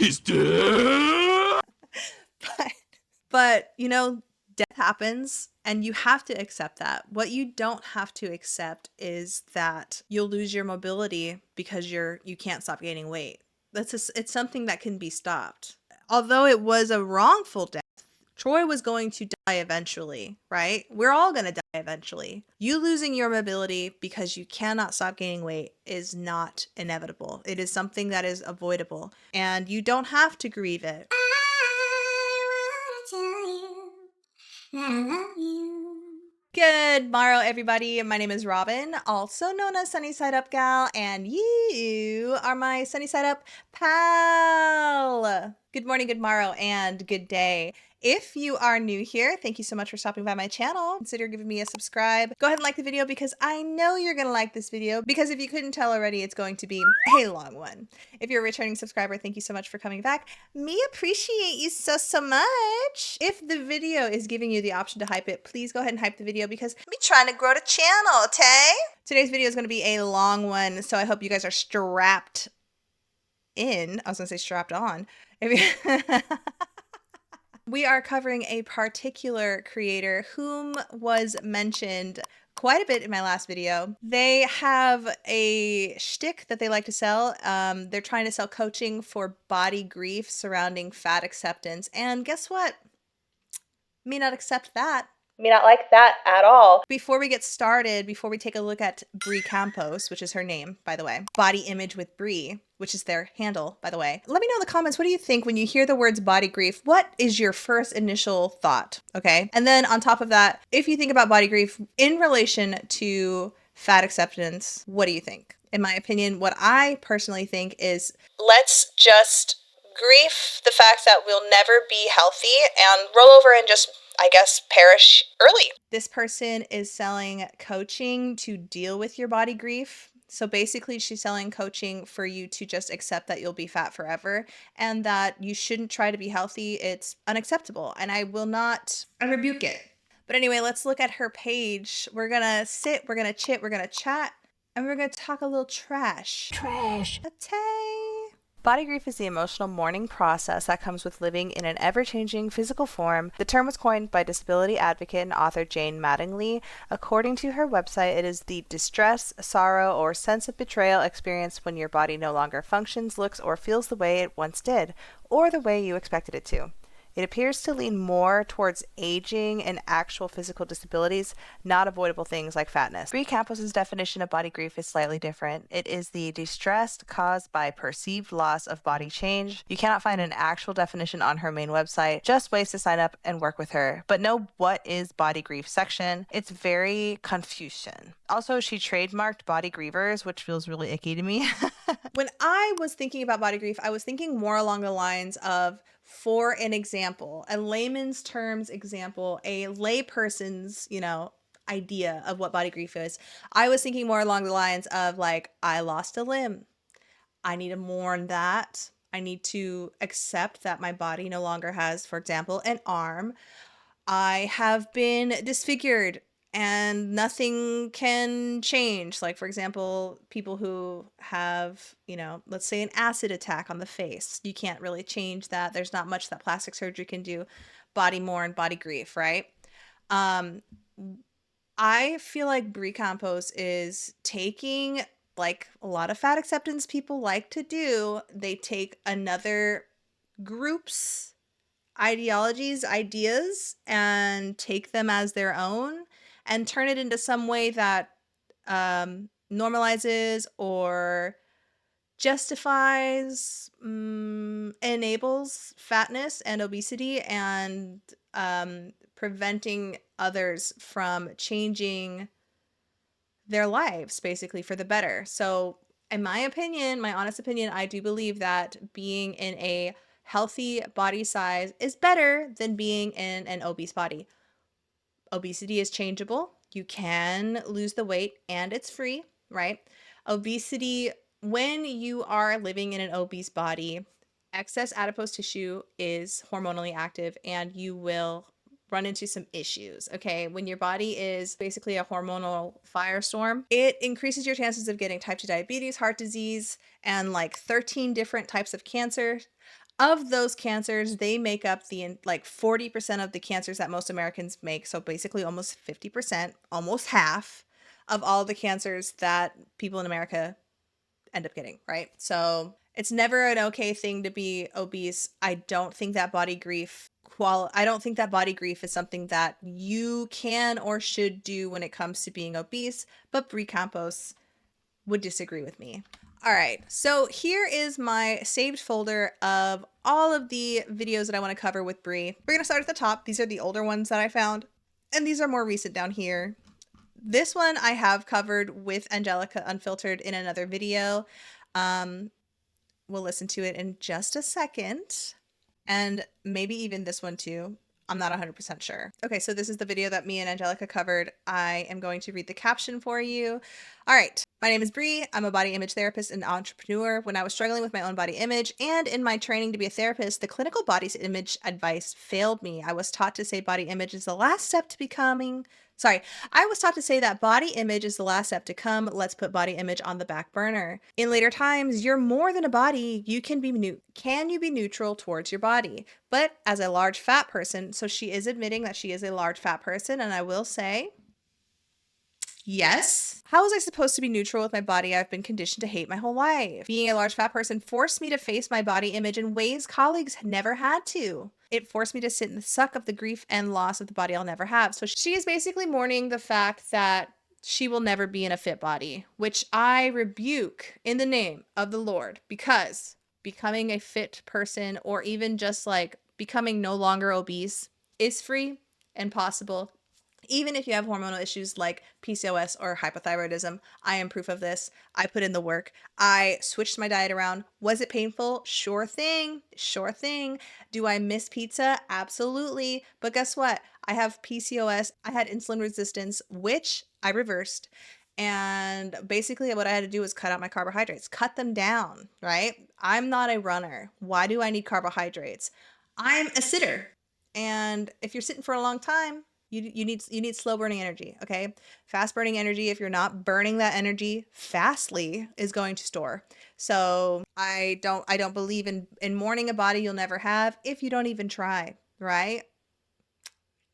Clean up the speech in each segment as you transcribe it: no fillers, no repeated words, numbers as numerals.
He's dead. But you know, death happens and you have to accept that. What you don't have to accept is that you'll lose your mobility because you can't stop gaining weight. It's something that can be stopped. Although it was a wrongful death, Troy was going to die eventually, right? We're all going to die eventually. You losing your mobility because you cannot stop gaining weight is not inevitable. It is something that is avoidable, and you don't have to grieve it. Good morrow, everybody. My name is Robin, also known as Sunny Side Up Gal, and you are my Sunny Side Up pal. Good morning, good morrow, and good day. If you are new here, thank you so much for stopping by my channel. Consider giving me a subscribe. Go ahead and like the video because I know you're going to like this video, because if you couldn't tell already, it's going to be a long one. If you're a returning subscriber, thank you so much for coming back. Me appreciate you so much. If the video is giving you the option to hype it, please go ahead and hype the video because me trying to grow the channel, okay? Today's video is going to be a long one, so I hope you guys are strapped in. I was going to say strapped on. We are covering a particular creator whom was mentioned quite a bit in my last video. They have a shtick that they like to sell. They're trying to sell coaching for body grief surrounding fat acceptance. And guess what? Me not accept that. Me not like that at all. Before we get started, before we take a look at Bri Campos, which is her name, by the way, BodyImageWithBri, which is their handle, by the way. Let me know in the comments, what do you think when you hear the words body grief? What is your first initial thought? Okay. And then on top of that, if you think about body grief in relation to fat acceptance, what do you think? In my opinion, what I personally think is, let's just grief the fact that we'll never be healthy and roll over and just, I guess, perish early. This person is selling coaching to deal with your body grief. So basically, she's selling coaching for you to just accept that you'll be fat forever and that you shouldn't try to be healthy. It's unacceptable. And I rebuke it. But anyway, let's look at her page. We're going to sit, we're going to chit, we're going to chat, and we're going to talk a little trash. Trash. Body grief is the emotional mourning process that comes with living in an ever-changing physical form. The term was coined by disability advocate and author Jane Mattingly. According to her website, it is the distress, sorrow, or sense of betrayal experienced when your body no longer functions, looks, or feels the way it once did, or the way you expected it to. It appears to lean more towards aging and actual physical disabilities, not avoidable things like fatness. Bri Campos' definition of body grief is slightly different. It is the distress caused by perceived loss of body change. You cannot find an actual definition on her main website. Just ways to sign up and work with her. But know what is body grief section. It's very confusion. Also, she trademarked body grievers, which feels really icky to me. When I was thinking about body grief, I was thinking more along the lines of, for an example, a layman's terms example, a layperson's, idea of what body grief is. I was thinking more along the lines of like, I lost a limb. I need to mourn that. I need to accept that my body no longer has, for example, an arm. I have been disfigured and nothing can change. Like, for example, people who have, let's say an acid attack on the face. You can't really change that. There's not much that plastic surgery can do. Body mourn, body grief, right? I feel like Bri Campos is taking, like a lot of fat acceptance people like to do, they take another group's ideologies, ideas, and take them as their own and turn it into some way that normalizes or justifies, enables fatness and obesity, and preventing others from changing their lives basically for the better. So in my opinion, my honest opinion, I do believe that being in a healthy body size is better than being in an obese body. Obesity is changeable. You can lose the weight and it's free, right? Obesity, when you are living in an obese body, excess adipose tissue is hormonally active and you will run into some issues, okay? When your body is basically a hormonal firestorm, it increases your chances of getting type 2 diabetes, heart disease, and like 13 different types of cancer. Of those cancers, they make up the like 40% of the cancers that most Americans make. So basically almost 50%, almost half of all the cancers that people in America end up getting, right? So it's never an okay thing to be obese. I don't think that body grief is something that you can or should do when it comes to being obese, but Bri Campos would disagree with me. All right, so here is my saved folder of all of the videos that I want to cover with Bri. We're gonna start at the top. These are the older ones that I found, and these are more recent down here. This one I have covered with Angelica Unfiltered in another video. We'll listen to it in just a second. And maybe even this one too. I'm not 100% sure. Okay, so this is the video that me and Angelica covered. I am going to read the caption for you. All right, my name is Bri. I'm a body image therapist and entrepreneur. When I was struggling with my own body image and in my training to be a therapist, the clinical body image advice failed me. I was taught to say body image is the last step to becoming... Sorry, I was taught to say that body image is the last step to come. Let's put body image on the back burner. In later times, you're more than a body. You can be neutral towards your body? But as a large fat person, so she is admitting that she is a large fat person, and I will say, yes. How was I supposed to be neutral with my body I've been conditioned to hate my whole life? Being a large fat person forced me to face my body image in ways colleagues never had to. It forced me to sit in the suck of the grief and loss of the body I'll never have. So she is basically mourning the fact that she will never be in a fit body, which I rebuke in the name of the Lord, because becoming a fit person, or even just like becoming no longer obese, is free and possible. Even if you have hormonal issues like PCOS or hypothyroidism, I am proof of this. I put in the work. I switched my diet around. Was it painful? Sure thing. Sure thing. Do I miss pizza? Absolutely. But guess what? I have PCOS. I had insulin resistance, which I reversed. And basically what I had to do was cut out my carbohydrates, cut them down, right? I'm not a runner. Why do I need carbohydrates? I'm a sitter. And if you're sitting for a long time, you need slow burning energy, okay? Fast burning energy, if you're not burning that energy fastly, is going to store. So I don't believe in mourning a body you'll never have if you don't even try, right?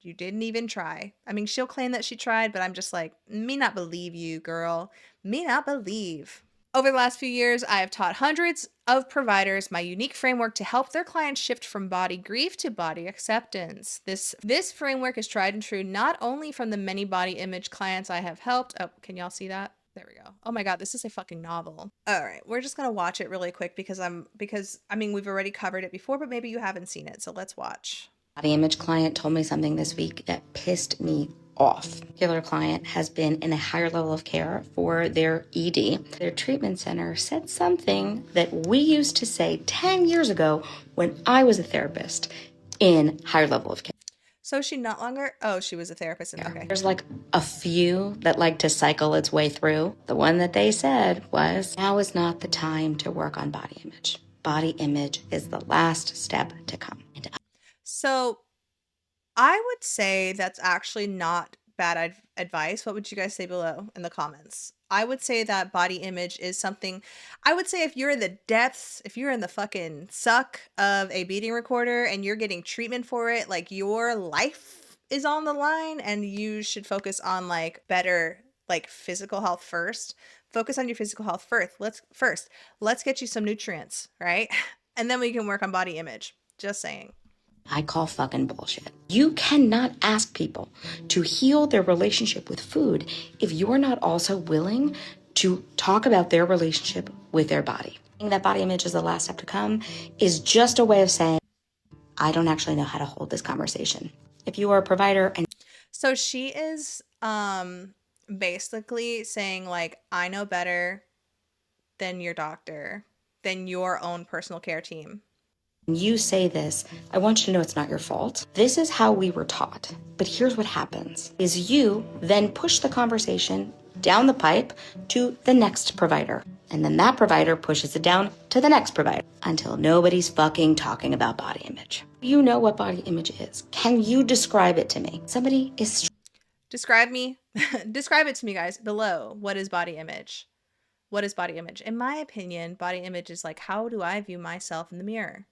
You didn't even try. I mean, she'll claim that she tried, but I'm just like, me not believe you, girl. Me not believe. Over the last few years, I have taught hundreds of providers my unique framework to help their clients shift from body grief to body acceptance. This framework is tried and true not only from the many body image clients I have helped. Oh, can y'all see that? There we go. Oh my God, this is a fucking novel. All right, we're just gonna watch it really quick because I mean, we've already covered it before, but maybe you haven't seen it, so let's watch. Body image client told me something this week that pissed me off. A particular client has been in a higher level of care for their ED. Their treatment center said something that we used to say 10 years ago when I was a therapist in higher level of care. So she not longer, oh, she was a therapist. Okay. There's like a few that like to cycle its way through. The one that they said was, now is not the time to work on body image. Body image is the last step to come. So I would say that's actually not bad advice. What would you guys say below in the comments? I would say that body image is something, I would say if you're in the depths, if you're in the fucking suck of a beating recorder and you're getting treatment for it, like your life is on the line and you should focus on like better, like physical health first. Focus on your physical health first. Let's get you some nutrients, right? And then we can work on body image. Just saying. I call fucking bullshit. You cannot ask people to heal their relationship with food if you're not also willing to talk about their relationship with their body. That body image is the last step to come is just a way of saying, I don't actually know how to hold this conversation. If you are a provider and... So she is basically saying like, I know better than your doctor, than your own personal care team. You say this, I want you to know it's not your fault. This is how we were taught. But here's what happens, is you then push the conversation down the pipe to the next provider. And then that provider pushes it down to the next provider until nobody's fucking talking about body image. You know what body image is. Can you describe it to me? Somebody is... Describe it to me, guys, below. What is body image? What is body image? In my opinion, body image is like, how do I view myself in the mirror?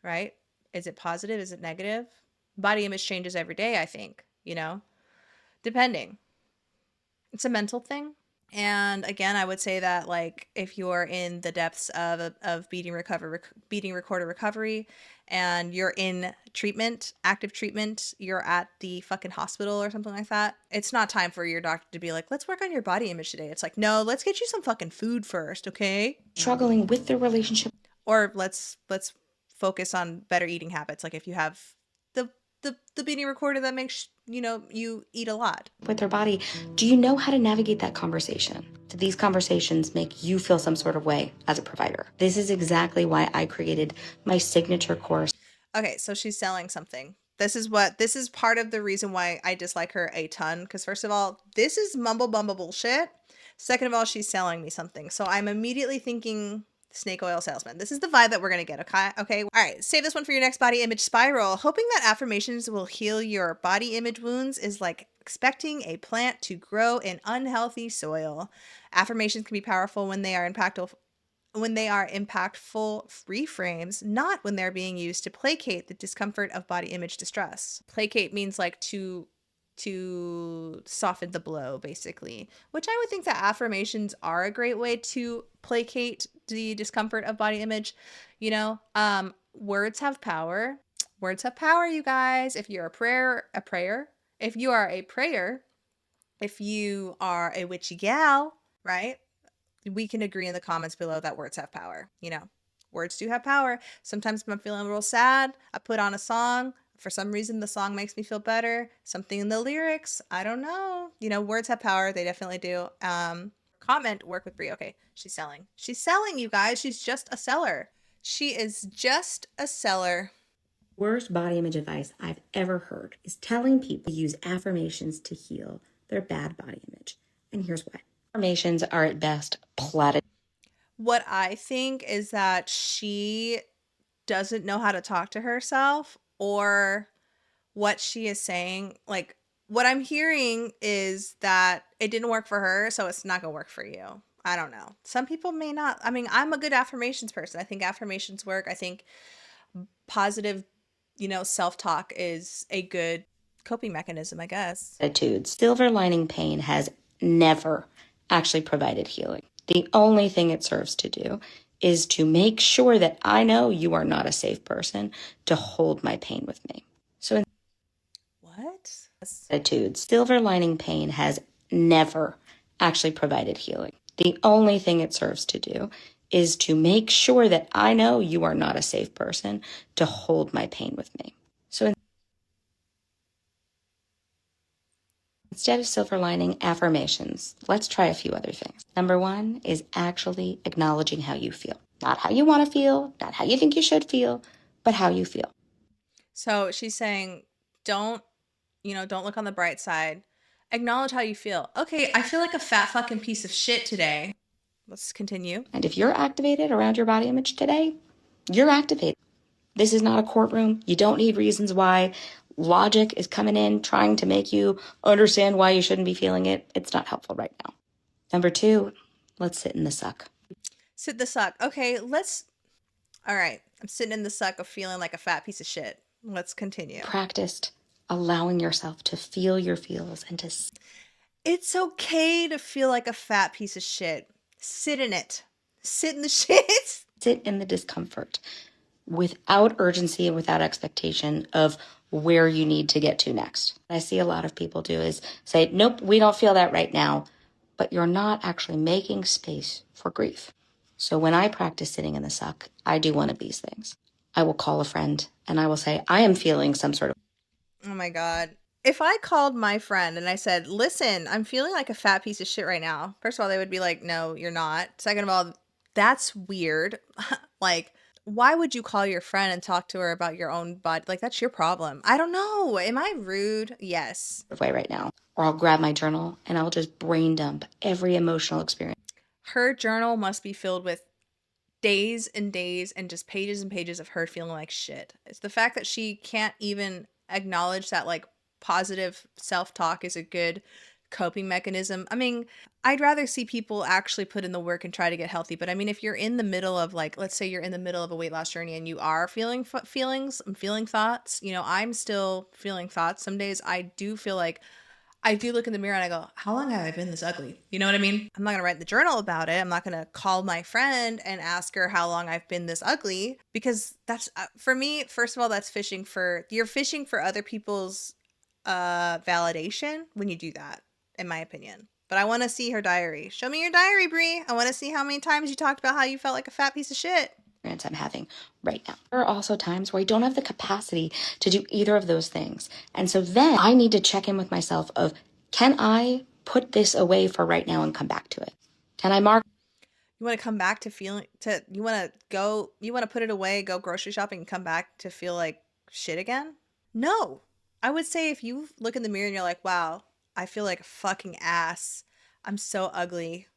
right? Is it positive? Is it negative? Body image changes every day, I think, depending. It's a mental thing. And again, I would say that like if you're in the depths of beating recorder recovery, and you're in treatment, active treatment, you're at the fucking hospital or something like that, it's not time for your doctor to be like, let's work on your body image today. It's like, no, let's get you some fucking food first, okay? Struggling with their relationship Or let's focus on better eating habits. Like if you have the beating recorder that makes you eat a lot with their body, do you know how to navigate that conversation? Do these conversations make you feel some sort of way as a provider? This is exactly why I created my signature course. Okay, so she's selling something. This is part of the reason why I dislike her a ton, because first of all, this is mumble bumble bullshit. Second of all, she's selling me something, so I'm immediately thinking snake oil salesman. This is the vibe that we're gonna get. Okay. All right, save this one for your next body image spiral. Hoping that affirmations will heal your body image wounds is like expecting a plant to grow in unhealthy soil. Affirmations can be powerful when they are impactful reframes, not when they're being used to placate the discomfort of body image distress. Placate means like to soften the blow, basically, which I would think that affirmations are a great way to placate the discomfort of body image. Words have power. Words have power, you guys. If you're a prayer, if you are a prayer, if you are a witchy gal, right? We can agree in the comments below that words have power. Words do have power. Sometimes when I'm feeling real sad, I put on a song. For some reason, the song makes me feel better. Something in the lyrics, I don't know. Words have power. They definitely do. Comment, work with Bri. Okay, she's selling. She's selling, you guys. She's just a seller. She is just a seller. Worst body image advice I've ever heard is telling people to use affirmations to heal their bad body image. And here's why. Affirmations are at best platitudes. What I think is that she doesn't know how to talk to herself, or what she is saying. Like, what I'm hearing is that it didn't work for her, so it's not gonna work for you. I don't know. Some people may not. I mean, I'm a good affirmations person. I think affirmations work. I think positive, self-talk is a good coping mechanism, I guess. Silver lining pain has never actually provided healing. The only thing it serves to do is to make sure that I know you are not a safe person to hold my pain with me. So What? silver lining pain has never actually provided healing. The only thing it serves to do is to make sure that I know you are not a safe person to hold my pain with me. So instead of silver lining affirmations, let's try a few other things. Number one is actually acknowledging how you feel. Not how you want to feel, not how you think you should feel, but how you feel. So she's saying, don't look on the bright side. Acknowledge how you feel. Okay, I feel like a fat fucking piece of shit today. Let's continue. And if you're activated around your body image today, you're activated. This is not a courtroom. You don't need reasons why. Logic is coming in, trying to make you understand why you shouldn't be feeling it. It's not helpful right now. Number two, let's sit in the suck. Sit the suck. Okay, all right. I'm sitting in the suck of feeling like a fat piece of shit. Let's continue. Practiced allowing yourself to feel your feels and to... It's okay to feel like a fat piece of shit. Sit in it. Sit in the shit. Sit in the discomfort without urgency and without expectation of where you need to get to next. What I see a lot of people do is say, nope, we don't feel that right now, but you're not actually making space for grief. So when I practice sitting in the suck, I do one of these things. I will call a friend and I will say, I am feeling some sort of... Oh my God. If I called my friend and I said, listen, I'm feeling like a fat piece of shit right now. First of all, they would be like, no, you're not. Second of all, that's weird. Like, why would you call your friend and talk to her about your own body? Like, that's your problem. I don't know. Am I rude? Yes. way right now. Or I'll grab my journal and I'll just brain dump every emotional experience. Her journal must be filled with days and days and just pages and pages of her feeling like shit. It's the fact that she can't even acknowledge that like positive self-talk is a good coping mechanism. I mean, I'd rather see people actually put in the work and try to get healthy. But I mean, if you're in the middle of like, let's say you're in the middle of a weight loss journey and you are feeling feelings, feeling thoughts, you know, I'm still feeling thoughts. Some days I do feel like I do look in the mirror and I go, how long have I been this ugly? You know what I mean? I'm not going to write in the journal about it. I'm not going to call my friend and ask her how long I've been this ugly, because that's for me, first of all, that's you're fishing for other people's validation when you do that, in my opinion. But I want to see her diary. Show me your diary, Bri. I want to see how many times you talked about how you felt like a fat piece of shit. I'm having right now. There are also times where I don't have the capacity to do either of those things. And so then I need to check in with myself of, can I put this away for right now and come back to it? Can I mark? You want to come back to you want to put it away, go grocery shopping and come back to feel like shit again? No. I would say if you look in the mirror and you're like, wow, I feel like a fucking ass. I'm so ugly.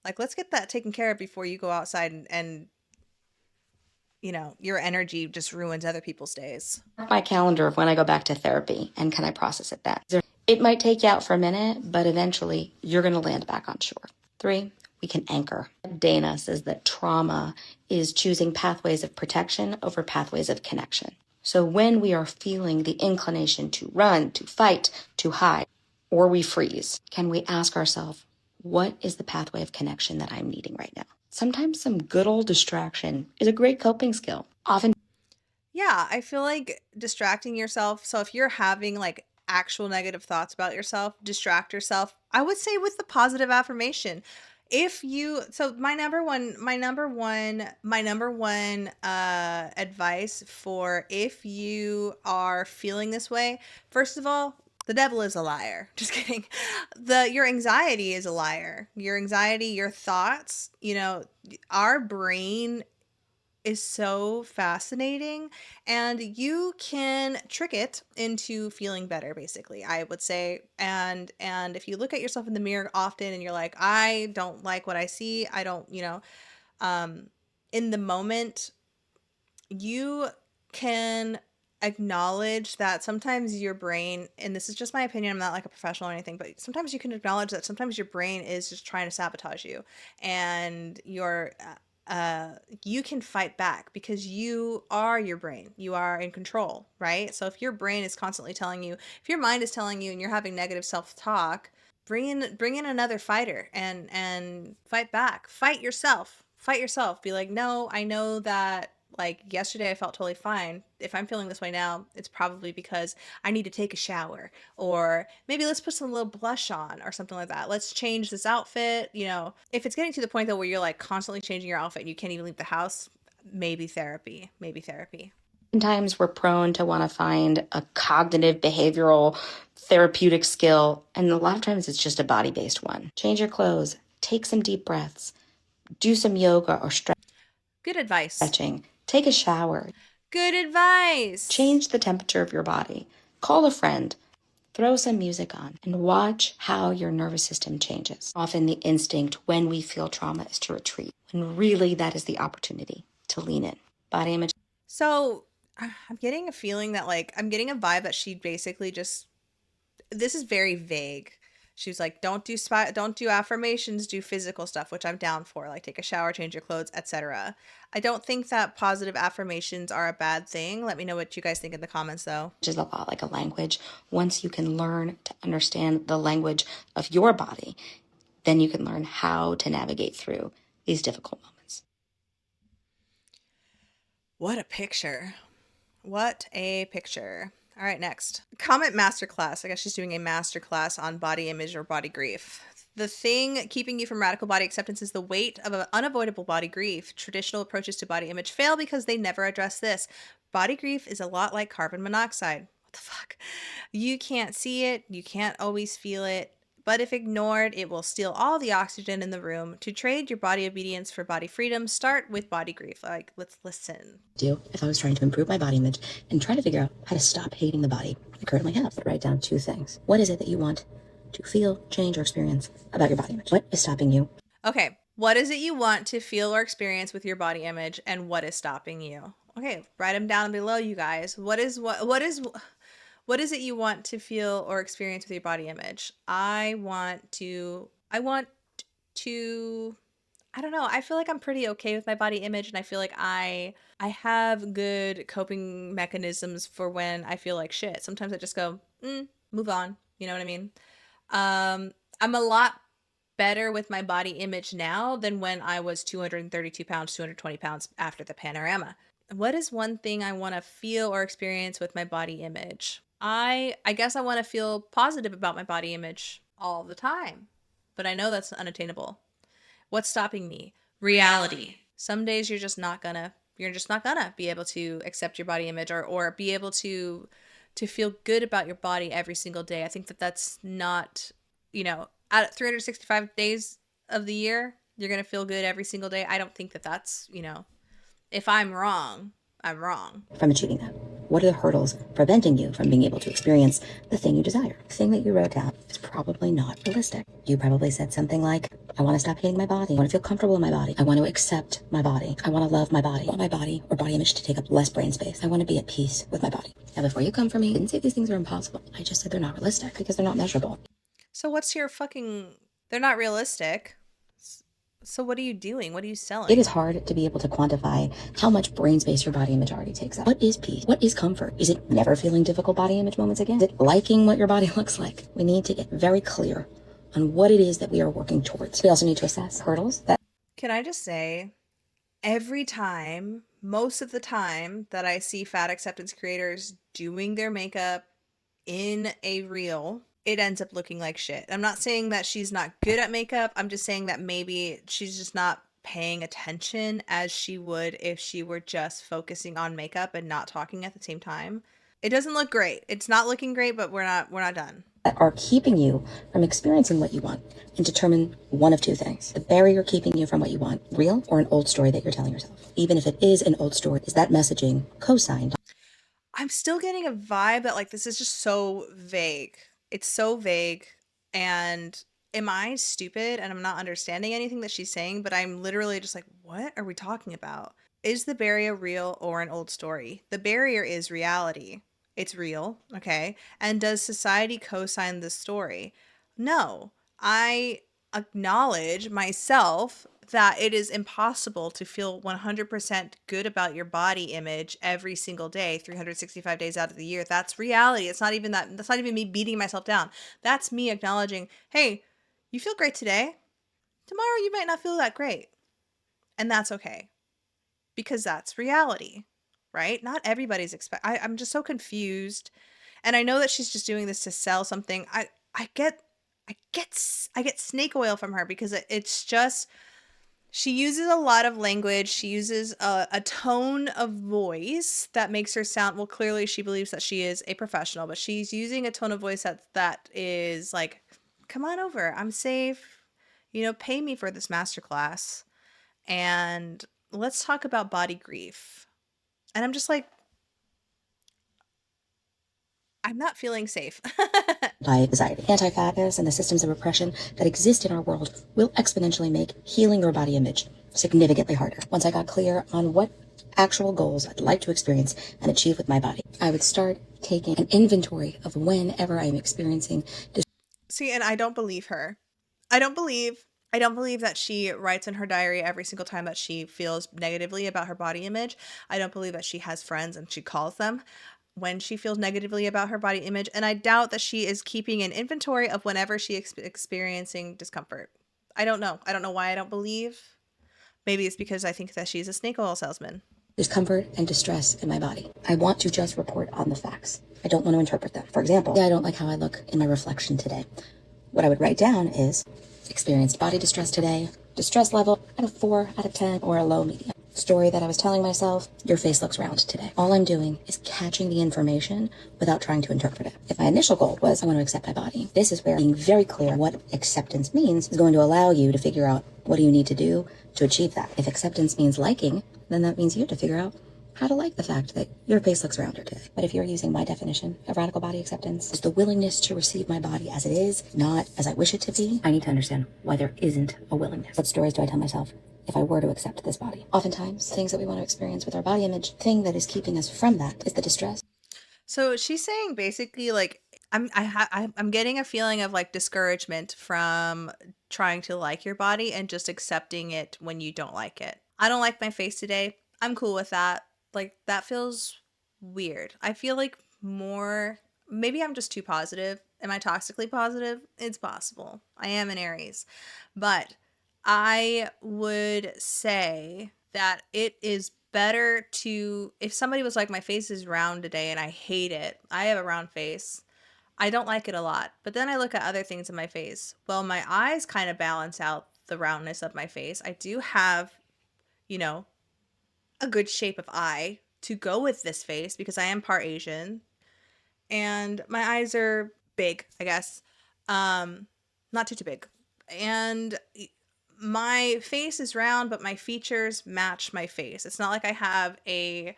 Like, let's get that taken care of before you go outside and you know, your energy just ruins other people's days. My calendar of when I go back to therapy, and can I process it then? It might take you out for a minute, but eventually you're going to land back on shore. 3, we can anchor. Dana says that trauma is choosing pathways of protection over pathways of connection. So when we are feeling the inclination to run, to fight, to hide, or we freeze, can we ask ourselves, what is the pathway of connection that I'm needing right now? Sometimes some good old distraction is a great coping skill. Often. Yeah, I feel like distracting yourself. So if you're having like actual negative thoughts about yourself, distract yourself. I would say with the positive affirmation. My number one advice for if you are feeling this way, first of all, the devil is a liar. Just kidding. Your anxiety is a liar. Your anxiety, your thoughts, you know, our brain is so fascinating, and you can trick it into feeling better, basically, I would say. And if you look at yourself in the mirror often and you're like, I don't like what I see, I don't, you know, in the moment, you can acknowledge that sometimes your brain, and this is just my opinion, I'm not like a professional or anything, but sometimes you can acknowledge that sometimes your brain is just trying to sabotage you, and you can fight back because you are your brain. You are in control, right? So if your brain is constantly telling you, if your mind is telling you and you're having negative self-talk, bring in another fighter and fight back. Fight yourself. Fight yourself. Be like, no, I know that like yesterday I felt totally fine. If I'm feeling this way now, it's probably because I need to take a shower, or maybe let's put some little blush on or something like that. Let's change this outfit. You know, if it's getting to the point though where you're like constantly changing your outfit and you can't even leave the house, maybe therapy. Sometimes we're prone to want to find a cognitive, behavioral, therapeutic skill, and a lot of times it's just a body-based one. Change your clothes, take some deep breaths, do some yoga or Good advice. stretching, take a shower. Good advice. Change the temperature of your body, call a friend, throw some music on, and watch how your nervous system changes. Often the instinct when we feel trauma is to retreat, when really that is the opportunity to lean in. Body image. So I'm getting a feeling that like I'm getting a vibe that she basically just, this is very vague. She was like, don't do affirmations, do physical stuff, which I'm down for, like take a shower, change your clothes, etc. I don't think that positive affirmations are a bad thing. Let me know what you guys think in the comments though. Which is a lot like a language. Once you can learn to understand the language of your body, then you can learn how to navigate through these difficult moments. What a picture. What a picture. All right, next. Comment masterclass. I guess she's doing a masterclass on body image or body grief. The thing keeping you from radical body acceptance is the weight of an unavoidable body grief. Traditional approaches to body image fail because they never address this. Body grief is a lot like carbon monoxide. What the fuck? You can't see it. You can't always feel it. But if ignored, it will steal all the oxygen in the room. To trade your body obedience for body freedom, start with body grief. Like, let's listen. If I was trying to improve my body image and try to figure out how to stop hating the body I currently have, write down 2 things. What is it that you want to feel, change, or experience about your body image? What is stopping you? Okay, what is it you want to feel or experience with your body image, and what is stopping you? Okay, write them down below, you guys. What is What is it you want to feel or experience with your body image? I don't know. I feel like I'm pretty okay with my body image, and I feel like I have good coping mechanisms for when I feel like shit. Sometimes I just go, move on. You know what I mean? I'm a lot better with my body image now than when I was 232 pounds, 220 pounds after the panorama. What is one thing I want to feel or experience with my body image? I guess I want to feel positive about my body image all the time, but I know that's unattainable. What's stopping me? Reality. Some days you're just not gonna be able to accept your body image or be able to feel good about your body every single day. I think that that's not, out of 365 days of the year, you're gonna feel good every single day. I don't think that that's, if I'm wrong, I'm wrong. From achieving that? What are the hurdles preventing you from being able to experience the thing you desire? The thing that you wrote down is probably not realistic. You probably said something like, I want to stop hating my body. I want to feel comfortable in my body. I want to accept my body. I want to love my body. I want my body or body image to take up less brain space. I want to be at peace with my body. Now, before you come for me, I didn't say these things are impossible. I just said they're not realistic because they're not measurable. So what's your they're not realistic. So what are you doing? What are you selling? It is hard to be able to quantify how much brain space your body image already takes up. What is peace? What is comfort? Is it never feeling difficult body image moments again? Is it liking what your body looks like? We need to get very clear on what it is that we are working towards. We also need to assess hurdles that... Can I just say, most of the time that I see fat acceptance creators doing their makeup in a reel, it ends up looking like shit. I'm not saying that she's not good at makeup. I'm just saying that maybe she's just not paying attention as she would if she were just focusing on makeup and not talking at the same time. It doesn't look great. It's not looking great, but we're not done. That are keeping you from experiencing what you want, and determine one of two things. The barrier keeping you from what you want, real or an old story that you're telling yourself. Even if it is an old story, is that messaging co-signed? I'm still getting a vibe that like this is just so vague. It's so vague, and am I stupid and I'm not understanding anything that she's saying, but I'm literally just like, what are we talking about? Is the barrier real or an old story? The barrier is reality. It's real, okay? And does society co-sign this story? No. I acknowledge myself that it is impossible to feel 100% good about your body image every single day, 365 days out of the year. That's reality. It's not even that. That's not even me beating myself down. That's me acknowledging, hey, you feel great today. Tomorrow you might not feel that great. And that's okay. Because that's reality, right? Not everybody's I'm just so confused. And I know that she's just doing this to sell something. I get snake oil from her because it's just, she uses a lot of language. She uses a tone of voice that makes her sound, well, clearly she believes that she is a professional, but she's using a tone of voice that is like, come on over, I'm safe, pay me for this masterclass, and let's talk about body grief. And I'm just like, I'm not feeling safe. By anxiety. Anti-fatness and the systems of oppression that exist in our world will exponentially make healing your body image significantly harder. Once I got clear on what actual goals I'd like to experience and achieve with my body, I would start taking an inventory of whenever I'm experiencing See, and I don't believe her. I don't believe that she writes in her diary every single time that she feels negatively about her body image. I don't believe that she has friends and she calls them when she feels negatively about her body image. And I doubt that she is keeping an inventory of whenever she experiencing discomfort. I don't know. I don't know why I don't believe. Maybe it's because I think that she's a snake oil salesman. discomfort and distress in my body. I want to just report on the facts. I don't want to interpret them. For example, I don't like how I look in my reflection today. What I would write down is experienced body distress today, distress level at a 4 out of 10 or a low medium. Story that I was telling myself, your face looks round today. All I'm doing is catching the information without trying to interpret it. If my initial goal was I want to accept my body, this is where being very clear what acceptance means is going to allow you to figure out what do you need to do to achieve that. If acceptance means liking, then that means you have to figure out how to like the fact that your face looks rounder today. But if you're using my definition of radical body acceptance, it's the willingness to receive my body as it is, not as I wish it to be. I need to understand why there isn't a willingness. What stories do I tell myself if I were to accept this body? Oftentimes, things that we want to experience with our body image, thing that is keeping us from that is the distress. So she's saying basically like I'm getting a feeling of like discouragement from trying to like your body and just accepting it when you don't like it. I don't like my face today. I'm cool with that. Like that feels weird. I feel like more maybe I'm just too positive. Am I toxically positive? It's possible. I am an Aries. But I would say that it is better to, if somebody was like, my face is round today and I hate it, I have a round face. I don't like it a lot. But then I look at other things in my face. Well, my eyes kind of balance out the roundness of my face. I do have, you know, a good shape of eye to go with this face because I am part Asian and my eyes are big, I guess. Not too big. And my face is round, but my features match my face. It's not like I have a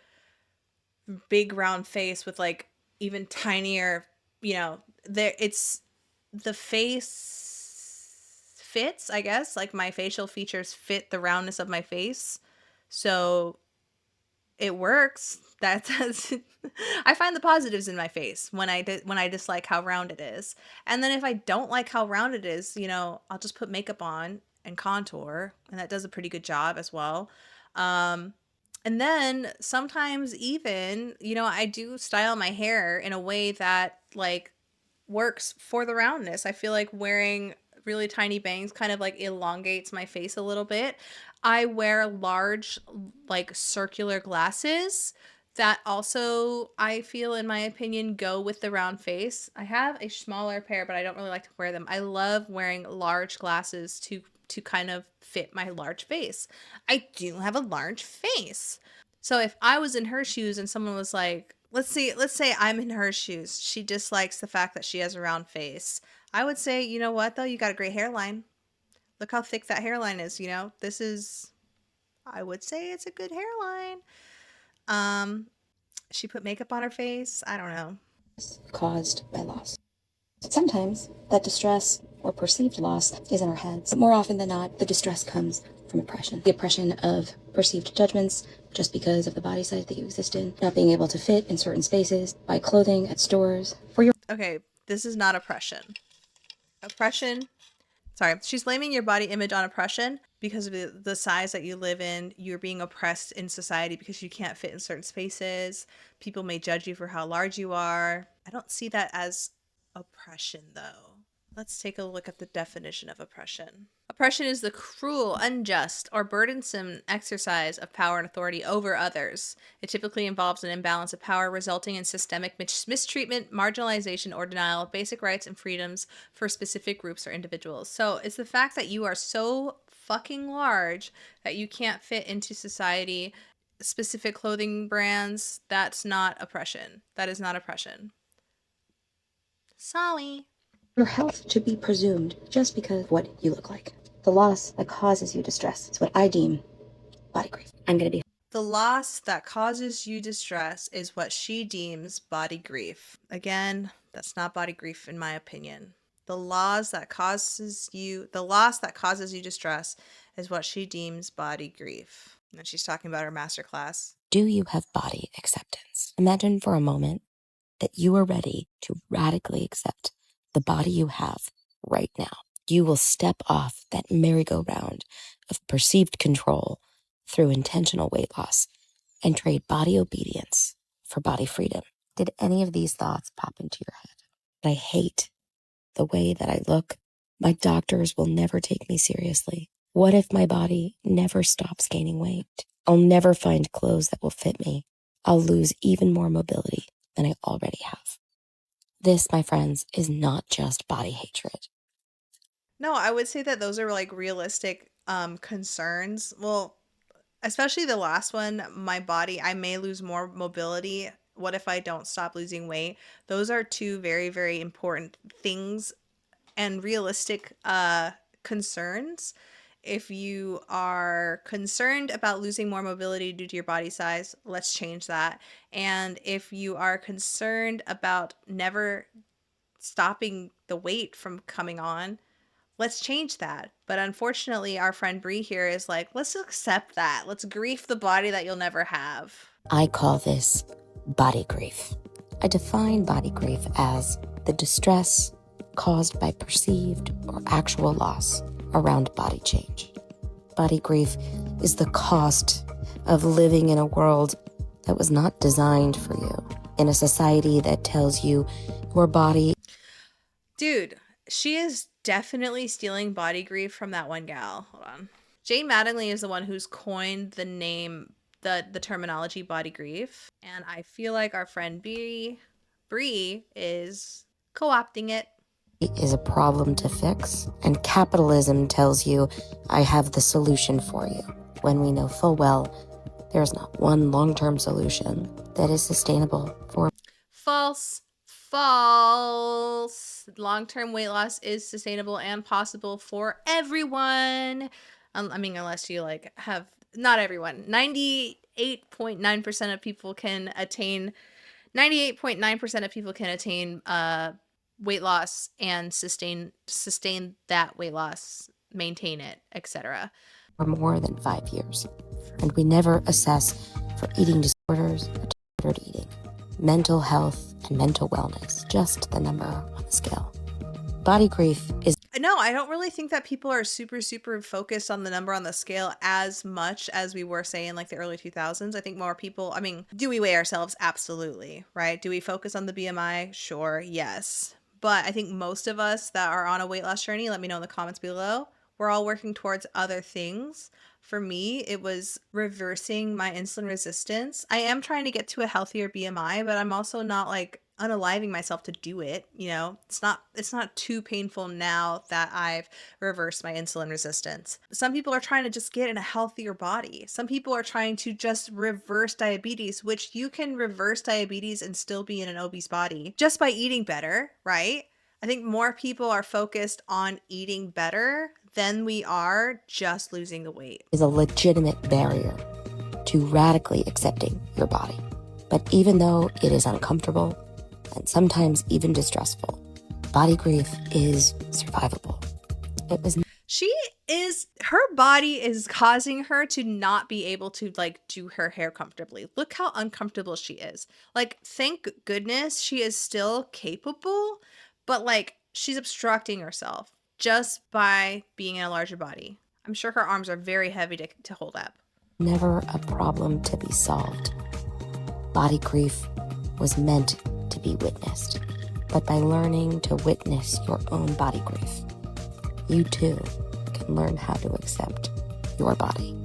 big round face with like even tinier, there it's the face fits, I guess. Like my facial features fit the roundness of my face. So it works. That's I find the positives in my face when I dislike how round it is. And then if I don't like how round it is, I'll just put makeup on and contour, and that does a pretty good job as well. Um and then sometimes even, I do style my hair in a way that like works for the roundness. I feel like wearing really tiny bangs kind of like elongates my face a little bit. I wear large, like circular glasses that also, I feel, in my opinion, go with the round face. I have a smaller pair, but I don't really like to wear them. I love wearing large glasses to kind of fit my large face. I do have a large face. So if I was in her shoes and someone was like, let's say I'm in her shoes. She dislikes the fact that she has a round face. I would say, you know what though? You got a great hairline. Look how thick that hairline is, This is, I would say it's a good hairline. Um, she put makeup on her face. I don't know. Caused by loss. Sometimes that distress or perceived loss is in our heads. But more often than not, the distress comes from oppression. The oppression of perceived judgments just because of the body size that you exist in, not being able to fit in certain spaces, buy clothing at stores for your... Okay, this is not oppression. Oppression, sorry, she's blaming your body image on oppression because of the size that you live in. You're being oppressed in society because you can't fit in certain spaces. People may judge you for how large you are. I don't see that as oppression, though. Let's take a look at the definition of oppression. Oppression is the cruel, unjust, or burdensome exercise of power and authority over others. It typically involves an imbalance of power resulting in systemic mistreatment, marginalization, or denial of basic rights and freedoms for specific groups or individuals. So it's the fact that you are so fucking large that you can't fit into society, specific clothing brands. That's not oppression. That is not oppression. Sorry. Your health should be presumed just because of what you look like. The loss that causes you distress is what I deem body grief. I'm going to be... The loss that causes you distress is what she deems body grief. Again, that's not body grief in my opinion. The loss that causes you distress is what she deems body grief. And she's talking about her masterclass. Do you have body acceptance? Imagine for a moment that you are ready to radically accept the body you have right now. You will step off that merry-go-round of perceived control through intentional weight loss and trade body obedience for body freedom. Did any of these thoughts pop into your head? I hate the way that I look. My doctors will never take me seriously. What if my body never stops gaining weight? I'll never find clothes that will fit me. I'll lose even more mobility than I already have. This, my friends, is not just body hatred. No, I would say that those are like realistic concerns. Well, especially the last one, my body, I may lose more mobility. What if I don't stop losing weight? Those are two very, very important things and realistic concerns. If you are concerned about losing more mobility due to your body size, let's change that. And if you are concerned about never stopping the weight from coming on, let's change that. But unfortunately, our friend Bri here is like, let's accept that. Let's grief the body that you'll never have. I call this body grief. I define body grief as the distress caused by perceived or actual loss around body change. Body grief is the cost of living in a world that was not designed for you, in a society that tells you your body. Dude, she is definitely stealing body grief from that one gal. Hold on. Jane Mattingly is the one who's coined the name, the terminology body grief. And I feel like our friend Bri is co-opting it. Is a problem to fix, and capitalism tells you, I have the solution for you, when we know full well there's not one long-term solution that is sustainable for. False. Long-term weight loss is sustainable and possible for everyone. I mean, unless you like have, not everyone. 98.9% of people can attain 98.9% of people can attain weight loss and sustain that weight loss, maintain it, etc. For more than 5 years. And we never assess for eating disorders or disordered eating, mental health and mental wellness, just the number on the scale. Body grief is. No, I don't really think that people are super focused on the number on the scale as much as we were saying like the early 2000s. I think more people, I mean, do we weigh ourselves? Absolutely, right? Do we focus on the BMI? Sure, yes. But I think most of us that are on a weight loss journey, let me know in the comments below, we're all working towards other things. For me, it was reversing my insulin resistance. I am trying to get to a healthier BMI, but I'm also not like unaliving myself to do it. You know, it's not too painful now that I've reversed my insulin resistance. Some people are trying to just get in a healthier body. Some people are trying to just reverse diabetes, which you can reverse diabetes and still be in an obese body just by eating better, right? I think more people are focused on eating better than we are just losing the weight. Is a legitimate barrier to radically accepting your body. But even though it is uncomfortable and sometimes even distressful, body grief is survivable. Her body is causing her to not be able to like do her hair comfortably. Look how uncomfortable she is. Like, thank goodness she is still capable, but like she's obstructing herself just by being in a larger body. I'm sure her arms are very heavy to hold up. Never a problem to be solved. Body grief was meant to be witnessed. But by learning to witness your own body grief, you too can learn how to accept your body.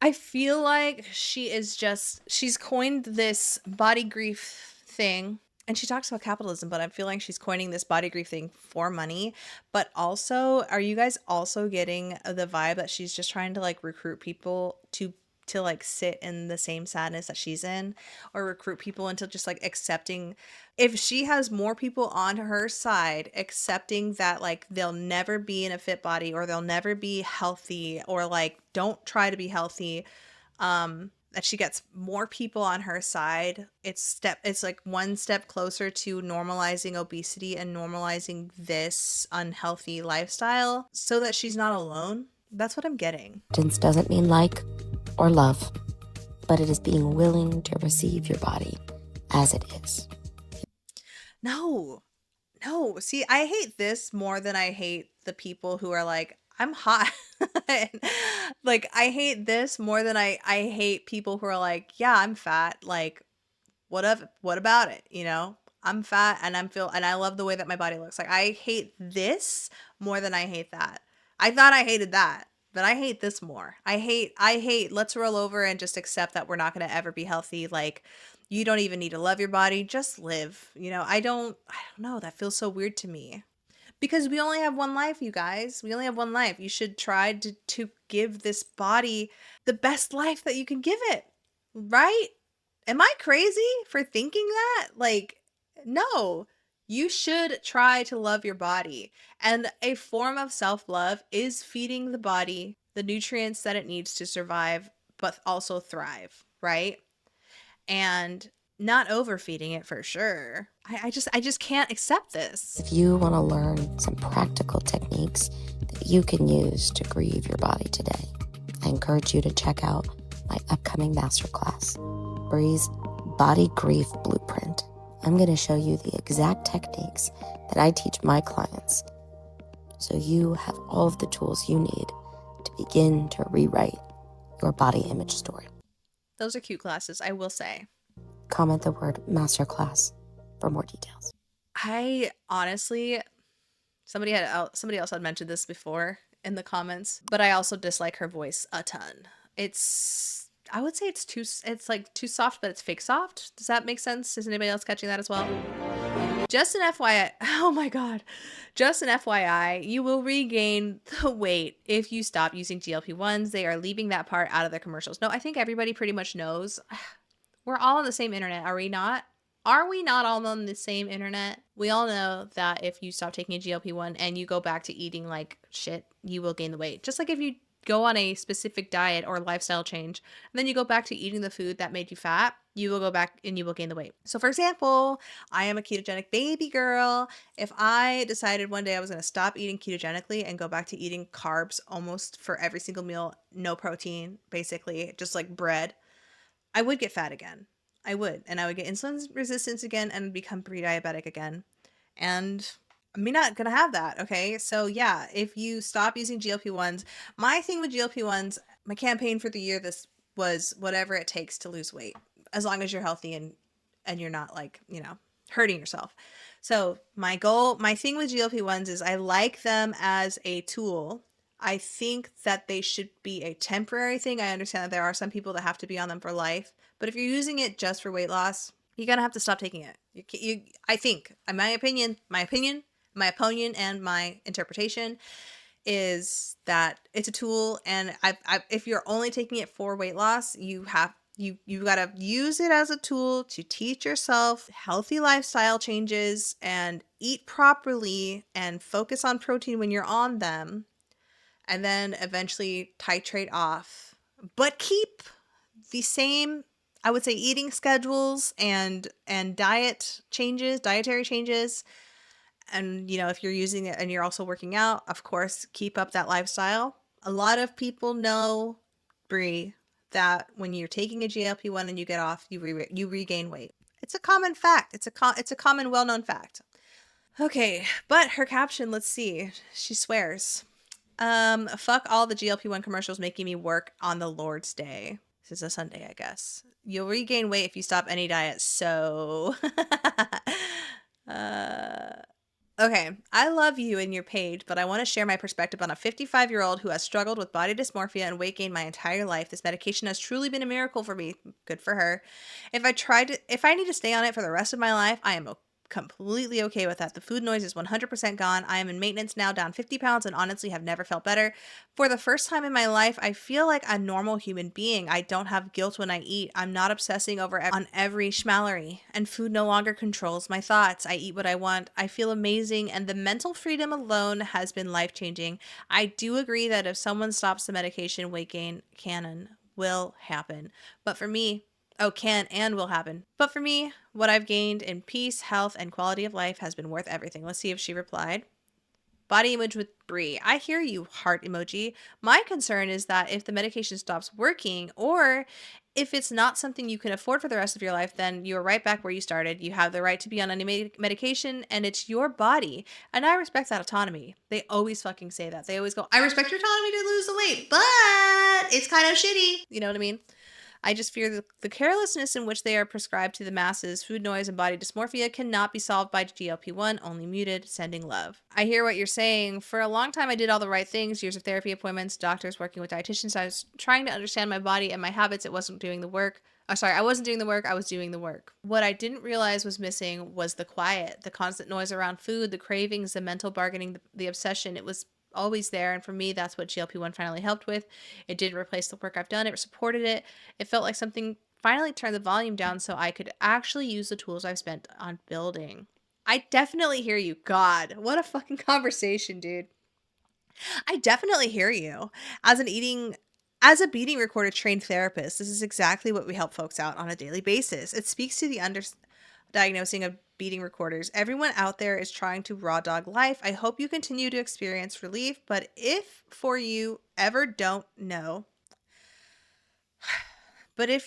I feel like she's coined this body grief thing. And she talks about capitalism, but I feel like she's coining this body grief thing for money. But also, are you guys also getting the vibe that she's just trying to like recruit people to like sit in the same sadness that she's in, or recruit people into just like accepting, if she has more people on her side accepting that like they'll never be in a fit body or they'll never be healthy or like don't try to be healthy, that she gets more people on her side, it's like one step closer to normalizing obesity and normalizing this unhealthy lifestyle so that she's not alone. That's what I'm getting. Acceptance doesn't mean like or love, but it is being willing to receive your body as it is. No. See, I hate this more than I hate the people who are like, I'm hot. Like, I hate this more than I hate people who are like, yeah, I'm fat. Like, what about it? You know, I'm fat and and I love the way that my body looks. Like, I hate this more than I hate that. I thought I hated that, but I hate this more. I hate, let's roll over and just accept that we're not going to ever be healthy. Like, you don't even need to love your body. Just live. You know, I don't know. That feels so weird to me. Because we only have one life, you guys. We only have one life. You should try to give this body the best life that you can give it, right? Am I crazy for thinking that? Like, no. You should try to love your body. And a form of self-love is feeding the body the nutrients that it needs to survive, but also thrive, right? And not overfeeding it for sure. I just can't accept this. If you want to learn some practical techniques that you can use to grieve your body today, I encourage you to check out my upcoming masterclass, Bri's Body Grief Blueprint. I'm going to show you the exact techniques that I teach my clients so you have all of the tools you need to begin to rewrite your body image story. Those are cute classes, I will say. Comment the word masterclass for more details. I honestly, somebody else had mentioned this before in the comments, but I also dislike her voice a ton. I would say it's like too soft, but it's fake soft. Does that make sense? Is anybody else catching that as well? Just an FYI, oh my god. Just an FYI, you will regain the weight if you stop using GLP-1s. They are leaving that part out of their commercials. No, I think everybody pretty much knows. We're all on the same internet, are we not? Are we not all on the same internet? We all know that if you stop taking a GLP-1 and you go back to eating like shit, you will gain the weight. Just like if you go on a specific diet or lifestyle change, and then you go back to eating the food that made you fat, you will go back and you will gain the weight. So for example, I am a ketogenic baby girl. If I decided one day I was going to stop eating ketogenically and go back to eating carbs almost for every single meal, no protein, basically, just like bread, I would get fat again. I would. And I would get insulin resistance again and become pre-diabetic again. And I'm not going to have that. Okay. So yeah, if you stop using GLP-1s, my thing with GLP-1s, my campaign for the year, this was whatever it takes to lose weight, as long as you're healthy and you're not like, hurting yourself. So my thing with GLP-1s is I like them as a tool. I think that they should be a temporary thing. I understand that there are some people that have to be on them for life, but if you're using it just for weight loss, you're gonna have to stop taking it. I think, in my opinion, and my interpretation is that it's a tool, and if you're only taking it for weight loss, you gotta use it as a tool to teach yourself healthy lifestyle changes and eat properly and focus on protein when you're on them, and then eventually titrate off, but keep the same, I would say, eating schedules and dietary changes. And if you're using it and you're also working out, of course, keep up that lifestyle. A lot of people know, Bri, that when you're taking a GLP-1 and you get off, you regain weight. It's a common fact. It's a common, well-known fact. Okay, but her caption, let's see. She swears. Fuck all the GLP-1 commercials making me work on the Lord's Day. This is a Sunday, I guess. You'll regain weight if you stop any diet, so... Okay, I love you and your page, but I want to share my perspective on a 55-year-old who has struggled with body dysmorphia and weight gain my entire life. This medication has truly been a miracle for me. Good for her. If I need to stay on it for the rest of my life, I am completely okay with that. The food noise is 100% gone. I am in maintenance now, down 50 pounds, and honestly have never felt better. For the first time in my life, I feel like a normal human being. I don't have guilt when I eat. I'm not obsessing on every schmallery, and food no longer controls my thoughts. I eat what I want. I feel amazing, and the mental freedom alone has been life-changing. I do agree that if someone stops the medication, weight gain will happen. But for me, can and will happen. But for me, what I've gained in peace, health, and quality of life has been worth everything. Let's see if she replied. Body image with Bri. I hear you, heart emoji. My concern is that if the medication stops working, or if it's not something you can afford for the rest of your life, then you're right back where you started. You have the right to be on any medication, and it's your body. And I respect that autonomy. They always fucking say that. They always go, I respect your autonomy to lose the weight, but it's kind of shitty. You know what I mean? I just fear the carelessness in which they are prescribed to the masses. Food noise and body dysmorphia cannot be solved by GLP-1, only muted. Sending love. I hear what you're saying. For a long time, I did all the right things. Years of therapy appointments, doctors, working with dietitians. I was trying to understand my body and my habits. It wasn't doing the work. I wasn't doing the work. I was doing the work. What I didn't realize was missing was the quiet, the constant noise around food, the cravings, the mental bargaining, the obsession. It was always there, and for me, that's what GLP-1 finally helped with. It didn't replace the work I've done. It supported it. It felt like something finally turned the volume down so I could actually use the tools I've spent on building. I definitely hear you. God, what a fucking conversation, dude. I definitely hear you. As a beating recorder trained therapist, this is exactly what we help folks out on a daily basis. It speaks to the diagnosing of beating recorders. Everyone out there is trying to raw dog life. I hope you continue to experience relief, but if for you ever don't know that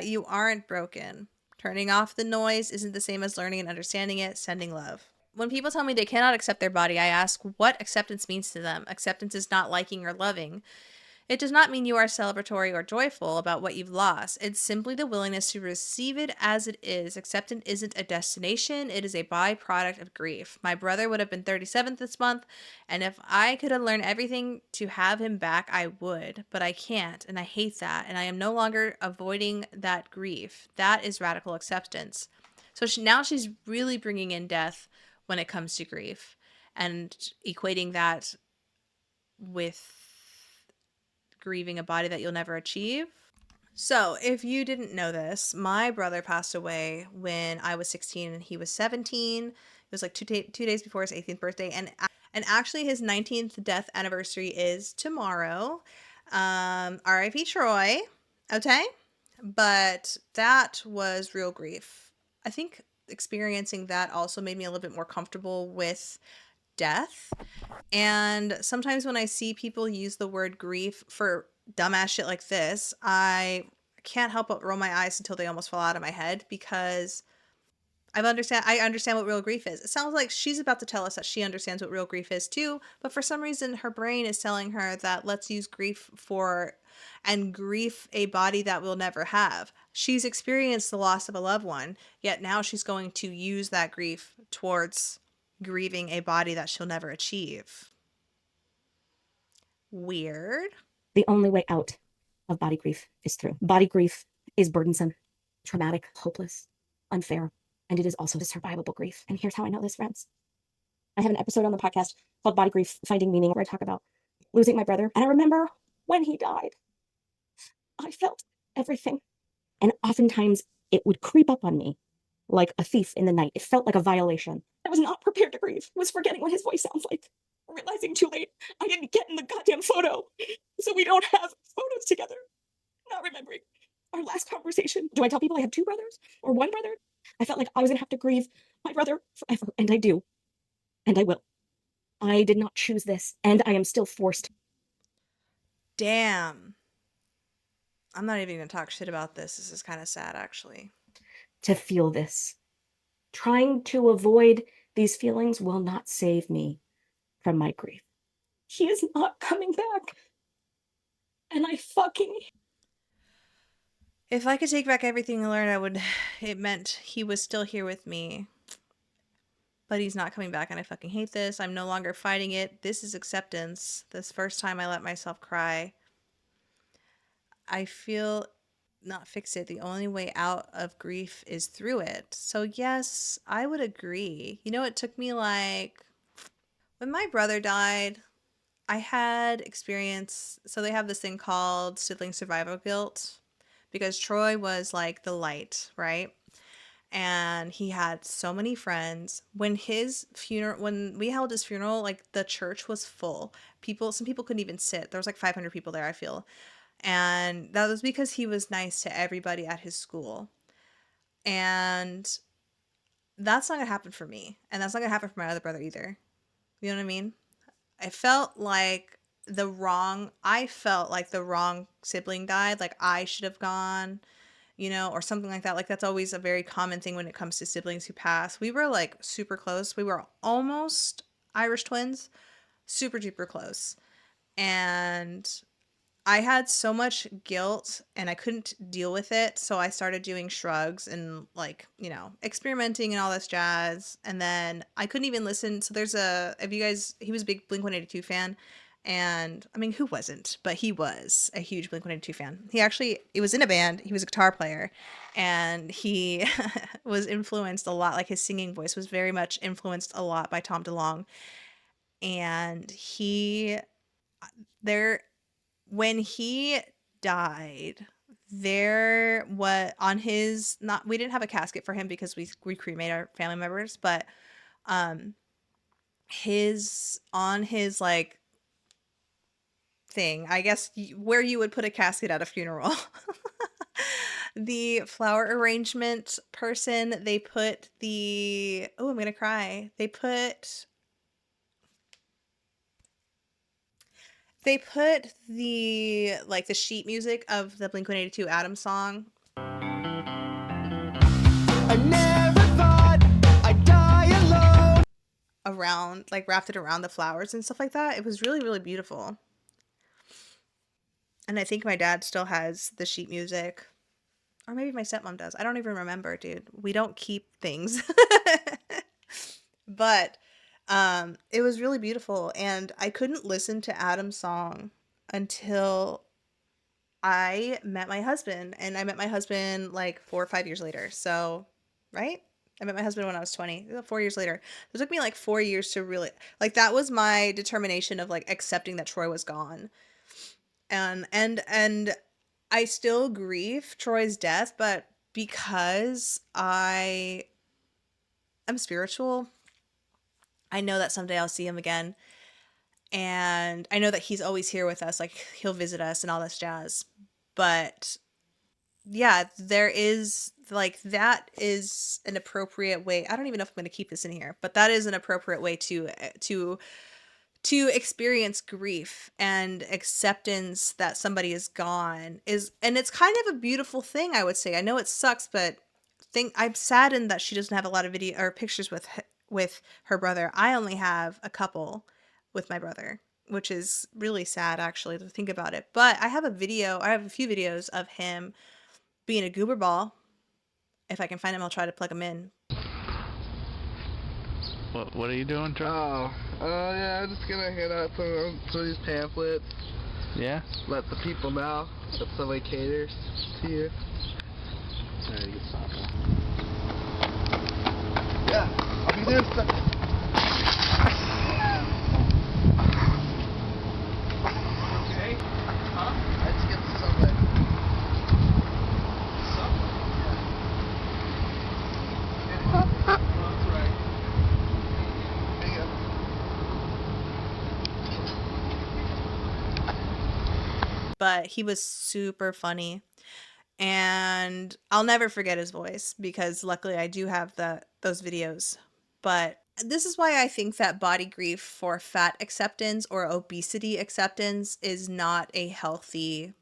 you aren't broken, Turning off the noise isn't the same as learning and understanding it. Sending love. When people tell me they cannot accept their body, I ask what acceptance means to them. Acceptance is not liking or loving. It does not mean you are celebratory or joyful about what you've lost. It's simply the willingness to receive it as it is. Acceptance isn't a destination, it is a byproduct of grief. My brother would have been 37th this month, and if I could unlearn everything to have him back, I would. But I can't, and I hate that, and I am no longer avoiding that grief. That is radical acceptance. So now she's really bringing in death when it comes to grief and equating that with grieving a body that you'll never achieve. So, if you didn't know this, my brother passed away when I was 16 and he was 17. It was like two days before his 18th birthday, and actually his 19th death anniversary is tomorrow. R.I.P. Troy. Okay, but that was real grief. I think experiencing that also made me a little bit more comfortable with death. And sometimes when I see people use the word grief for dumbass shit like this, I can't help but roll my eyes until they almost fall out of my head, because I understand what real grief is. It sounds like she's about to tell us that she understands what real grief is too, but for some reason her brain is telling her that let's use grief and grief a body that we'll never have. She's experienced the loss of a loved one, yet now she's going to use that grief towards grieving a body that she'll never achieve. Weird. The only way out of body grief is through. Body grief is burdensome, traumatic, hopeless, unfair, and it is also a survivable grief. And here's how I know this, friends. I have an episode on the podcast called Body Grief, Finding Meaning, where I talk about losing my brother. And I remember when he died, I felt everything. And oftentimes it would creep up on me like a thief in the night. It felt like a violation. I was not prepared to grieve. I was forgetting what his voice sounds like. Realizing too late, I didn't get in the goddamn photo. So we don't have photos together. Not remembering our last conversation. Do I tell people I have two brothers or one brother? I felt like I was gonna have to grieve my brother forever, and I do. And I will. I did not choose this, and I am still forced. Damn. I'm not even gonna talk shit about this. This is kind of sad, actually. To feel this. Trying to avoid these feelings will not save me from my grief. He is not coming back. And I fucking... If I could take back everything I learned, it meant he was still here with me. But he's not coming back, and I fucking hate this. I'm no longer fighting it. This is acceptance. This first time I let myself cry. I feel not fix it. The only way out of grief is through it. So yes, I would agree. You know, it took me like... When my brother died, I had experience... So they have this thing called sibling survival guilt, because Troy was like the light, right? And he had so many friends. When we held his funeral, like the church was full. Some people couldn't even sit. There was like 500 people there, I feel. And that was because he was nice to everybody at his school. And that's not gonna happen for me. And that's not gonna happen for my other brother either. You know what I mean? I felt like the wrong sibling died. Like I should have gone, you know, or something like that. Like that's always a very common thing when it comes to siblings who pass. We were like super close. We were almost Irish twins, super duper close. And I had so much guilt and I couldn't deal with it. So I started doing shrugs and like, you know, experimenting and all this jazz. And then I couldn't even listen. So he was a big Blink-182 fan. And I mean, who wasn't? But he was a huge Blink-182 fan. He was in a band. He was a guitar player. And he was influenced a lot. Like his singing voice was very much influenced a lot by Tom DeLonge. And when he died, there was on his not we didn't have a casket for him because we cremate our family members, but his like thing, I guess, where you would put a casket at a funeral. The flower arrangement person, they put I'm gonna cry. They put the like the sheet music of the Blink-182 Adam song. I never thought I'd die alone. Around, like wrapped it around the flowers and stuff like that. It was really, really beautiful. And I think my dad still has the sheet music. Or maybe my stepmom does. I don't even remember, dude. We don't keep things. But it was really beautiful. And I couldn't listen to Adam's song until I met my husband. And I met my husband like 4 or 5 years later. So, right? I met my husband when I was 20, 4 years later. It took me like 4 years to really, like, that was my determination of like accepting that Troy was gone. And I still grieve Troy's death, but because I am spiritual, I know that someday I'll see him again. And I know that he's always here with us, like he'll visit us and all this jazz. But yeah, there is like, that is an appropriate way. I don't even know if I'm going to keep this in here, but that is an appropriate way to experience grief and acceptance that somebody is gone is, and it's kind of a beautiful thing, I would say. I know it sucks, but I'm saddened that she doesn't have a lot of video or pictures with her brother. I only have a couple with my brother, which is really sad actually to think about it. But I have a few videos of him being a goober ball. If I can find him, I'll try to plug him in. What are you doing, Charlie? Yeah, I'm just gonna hand out some of these pamphlets. Yeah? Let the people know that somebody caters to you. Sorry to get stopped. Yeah, I'll be there. Okay. Huh? I just get the subway. That's right. There you go. But he was super funny. And I'll never forget his voice because luckily I do have those videos. But this is why I think that body grief for fat acceptance or obesity acceptance is not a healthy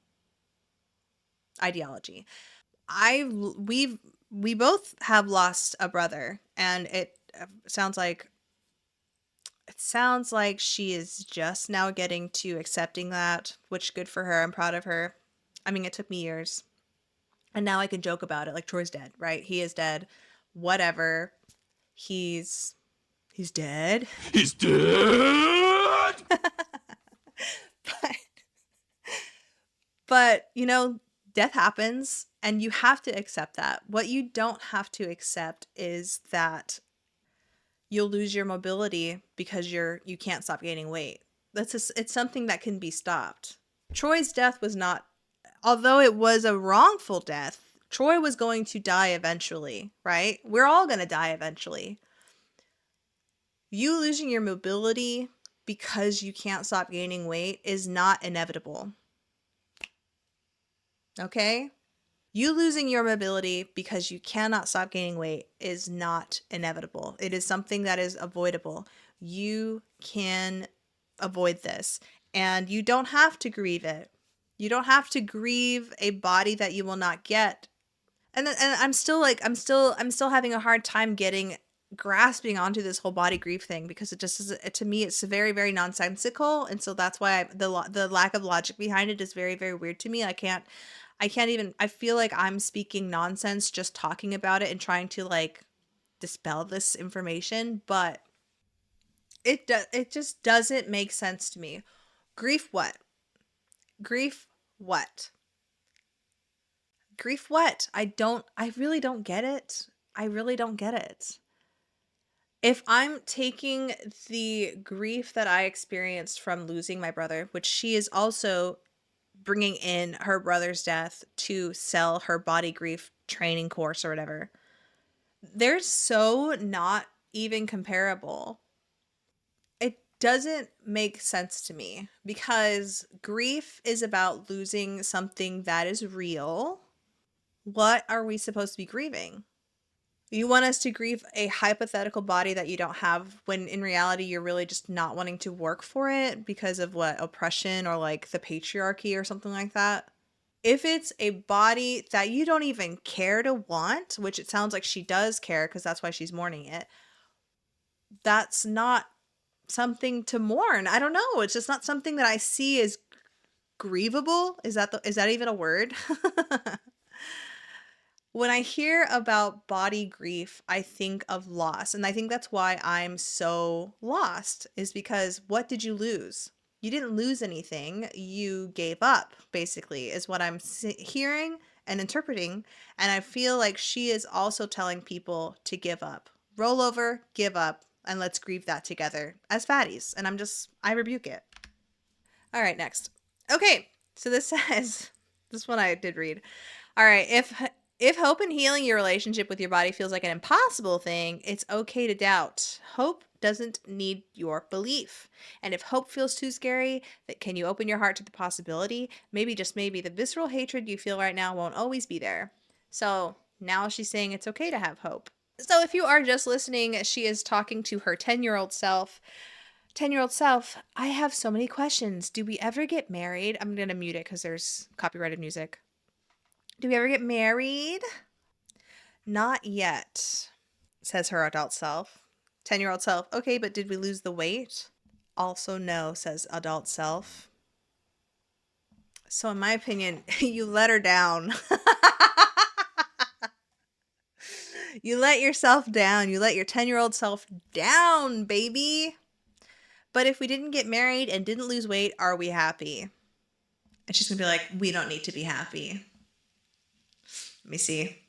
ideology. We both have lost a brother, and it sounds like she is just now getting to accepting that, which good for her. I'm proud of her. I mean, it took me years. And now I can joke about it. Like, Troy's dead, right? He is dead. Whatever. He's dead. He's dead. But, you know, death happens and you have to accept that. What you don't have to accept is that you'll lose your mobility because you can't stop gaining weight. It's something that can be stopped. Troy's death was not, although it was a wrongful death, Troy was going to die eventually, right? We're all going to die eventually. You losing your mobility because you can't stop gaining weight is not inevitable. Okay? You losing your mobility because you cannot stop gaining weight is not inevitable. It is something that is avoidable. You can avoid this, and you don't have to grieve it. You don't have to grieve a body that you will not get. And I'm still having a hard time grasping onto this whole body grief thing because it just is, to me, it's very, very nonsensical. And so that's why the lack of logic behind it is very, very weird to me. I can't even, I feel like I'm speaking nonsense just talking about it and trying to like dispel this information, but it just doesn't make sense to me. Grief what? Grief what? Grief what? I really don't get it. I really don't get it. If I'm taking the grief that I experienced from losing my brother, which she is also bringing in her brother's death to sell her body grief training course or whatever, they're so not even comparable. It doesn't make sense to me because grief is about losing something that is real. What are we supposed to be grieving? You want us to grieve a hypothetical body that you don't have when in reality you're really just not wanting to work for it because of what, oppression or like the patriarchy or something like that? If it's a body that you don't even care to want, which it sounds like she does care because that's why she's mourning it, that's not something to mourn. I don't know. It's just not something that I see as grievable. Is that even a word? When I hear about body grief, I think of loss. And I think that's why I'm so lost, is because what did you lose? You didn't lose anything. You gave up, basically, is what I'm hearing and interpreting. And I feel like she is also telling people to give up. Roll over, give up, and let's grieve that together as fatties. And I rebuke it. All right, next. Okay, so this says, this one I did read. All right, if hope and healing your relationship with your body feels like an impossible thing, it's okay to doubt. Hope doesn't need your belief. And if hope feels too scary, can you open your heart to the possibility? Maybe, just maybe, the visceral hatred you feel right now won't always be there. So now she's saying it's okay to have hope. So if you are just listening, she is talking to her 10-year-old self. 10-year-old self, I have so many questions. Do we ever get married? I'm going to mute it because there's copyrighted music. Do we ever get married? Not yet, says her adult self. 10-year-old self, okay, but did we lose the weight? Also no, says adult self. So in my opinion, you let her down. You let yourself down. You let your 10-year-old self down, baby. But if we didn't get married and didn't lose weight, are we happy? And she's going to be like, we don't need to be happy. Let me see.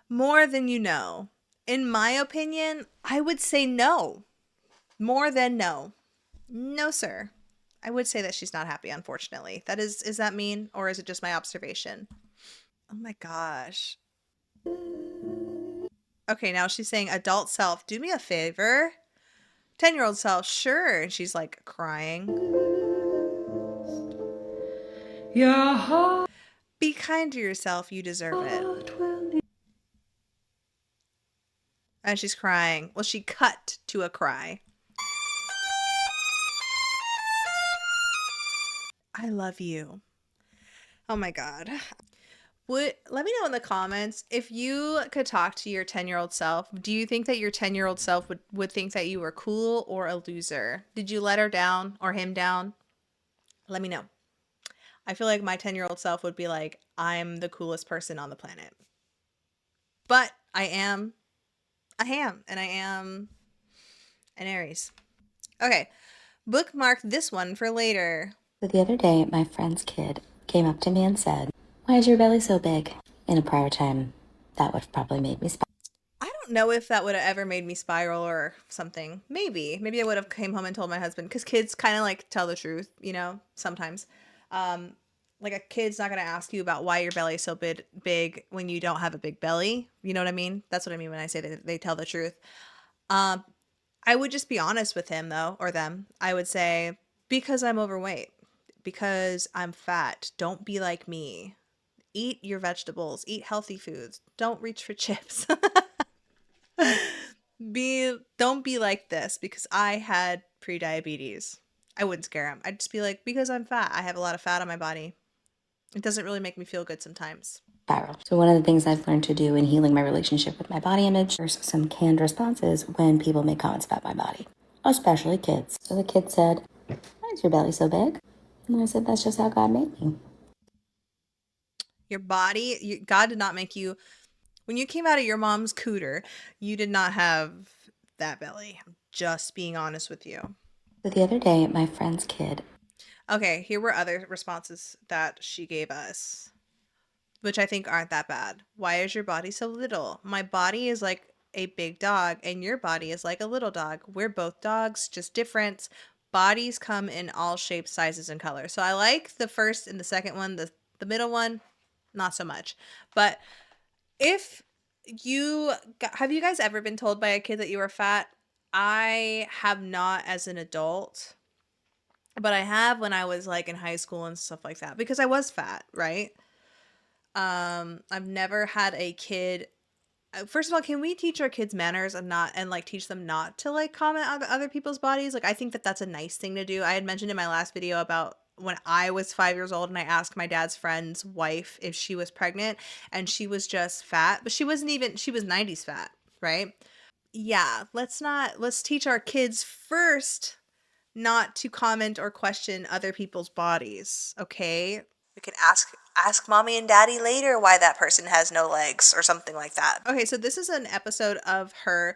More than you know. In my opinion, I would say no. More than no. No, sir. I would say that she's not happy, unfortunately. Is that mean, or is it just my observation? Oh my gosh. Okay, now she's saying, adult self, do me a favor. 10-year-old self, sure. And she's like crying. Your heart. Be kind to yourself, you deserve it. And she's crying. Well, she cut to a cry. I love you. Oh my God. Let me know in the comments if you could talk to your 10-year-old self. Do you think that your 10-year-old self would think that you were cool or a loser? Did you let her down or him down? Let me know. I feel like my 10-year-old self would be like, I'm the coolest person on the planet. But I am a ham, and I am an Aries. Okay, bookmark this one for later. So the other day, my friend's kid came up to me and said, "Why is your belly so big?" In a prior time, that would have probably made me spiral. I don't know if that would have ever made me spiral or something. Maybe I would have came home and told my husband, because kids kind of like tell the truth, sometimes. Like a kid's not going to ask you about why your belly is so big when you don't have a big belly. You know what I mean? That's what I mean when I say that they tell the truth. I would just be honest with him, though, or them. I would say, because I'm overweight, because I'm fat, don't be like me. Eat your vegetables, eat healthy foods. Don't reach for chips. Don't be like this, because I had pre-diabetes. I wouldn't scare him. I'd just be like, because I'm fat. I have a lot of fat on my body. It doesn't really make me feel good sometimes. So one of the things I've learned to do in healing my relationship with my body image, there's some canned responses when people make comments about my body, especially kids. So the kid said, "Why is your belly so big?" And I said, "That's just how God made me." Your body, God did not make you. When you came out of your mom's cooter, you did not have that belly. I'm just being honest with you. So the other day, my friend's kid. Okay, here were other responses that she gave us, which I think aren't that bad. Why is your body so little? My body is like a big dog, and your body is like a little dog. We're both dogs, just different. Bodies come in all shapes, sizes, and colors. So I like the first and the second one. The middle one, not so much. But if have you guys ever been told by a kid that you were fat? I have not as an adult, but I have when I was like in high school and stuff like that, because I was fat, right? I've never had a kid. First of all, can we teach our kids manners and like teach them not to like comment on other people's bodies? Like, I think that that's a nice thing to do. I had mentioned in my last video about when I was 5 years old and I asked my dad's friend's wife if she was pregnant, and she was just fat, but she was 90s fat, right? Yeah, let's teach our kids first not to comment or question other people's bodies, okay? We can ask mommy and daddy later why that person has no legs or something like that. Okay, so this is an episode of her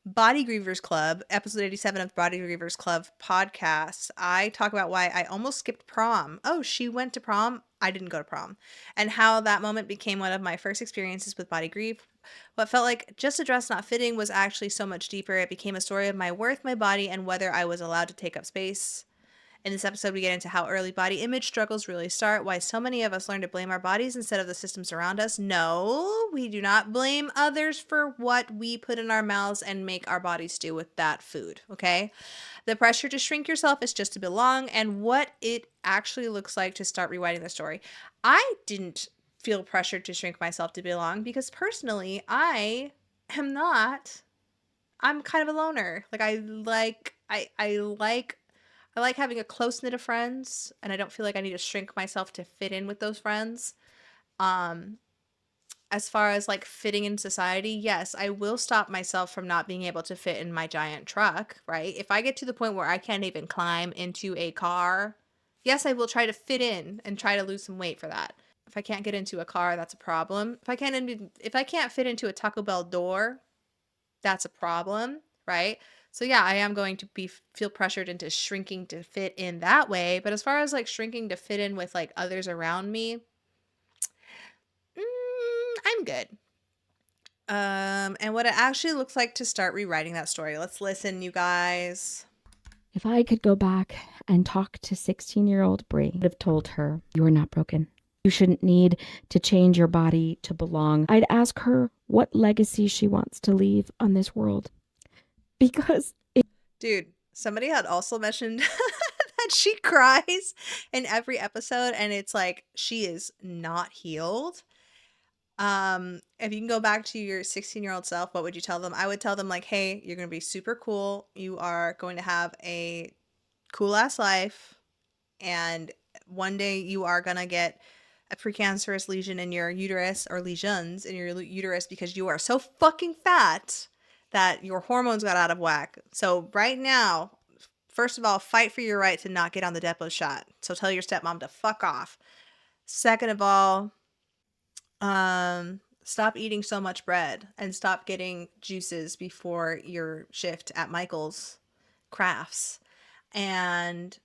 Body Grievers Club, episode 87 of Body Grievers Club podcast. I talk about why I almost skipped prom. Oh, she went to prom. I didn't go to prom. And how that moment became one of my first experiences with body grief. What felt like just a dress not fitting was actually so much deeper. It became a story of my worth, my body, and whether I was allowed to take up space. In this episode, we get into how early body image struggles really start, why so many of us learn to blame our bodies instead of the systems around us. No, we do not blame others for what we put in our mouths and make our bodies do with that food, okay? The pressure to shrink yourself is just to belong, and what it actually looks like to start rewriting the story. I didn't feel pressured to shrink myself to belong because personally, I am not. I'm kind of a loner. Like I like having a close knit of friends, and I don't feel like I need to shrink myself to fit in with those friends. Um, as far as like fitting in society, yes, I will stop myself from not being able to fit in my giant truck, right? If I get to the point where I can't even climb into a car, yes, I will try to fit in and try to lose some weight for that. If I can't get into a car, that's a problem. If I can't fit into a Taco Bell door, that's a problem, right? So yeah, I am going to feel pressured into shrinking to fit in that way. But as far as like shrinking to fit in with like others around me, I'm good. And what it actually looks like to start rewriting that story. Let's listen, you guys. If I could go back and talk to 16-year-old Bri, I would have told her, you are not broken. You shouldn't need to change your body to belong. I'd ask her what legacy she wants to leave on this world. Because Dude, somebody had also mentioned that she cries in every episode, and it's like she is not healed. If you can go back to your 16-year-old self, what would you tell them? I would tell them like, hey, you're going to be super cool. You are going to have a cool ass life. And one day you are going to get a precancerous lesion in your uterus, or lesions in your uterus, because you are so fucking fat that your hormones got out of whack. So right now, first of all, fight for your right to not get on the depot shot. So tell your stepmom to fuck off. Second of all, stop eating so much bread and stop getting juices before your shift at Michael's Crafts, and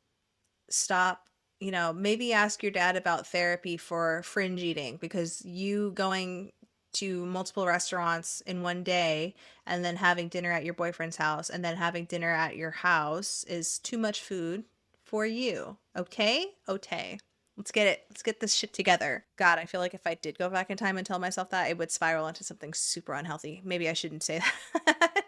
stop, maybe ask your dad about therapy for fringe eating, because you going to multiple restaurants in one day and then having dinner at your boyfriend's house and then having dinner at your house is too much food for you. Okay? Okay. Let's get it. Let's get this shit together. God, I feel like if I did go back in time and tell myself that, it would spiral into something super unhealthy. Maybe I shouldn't say that.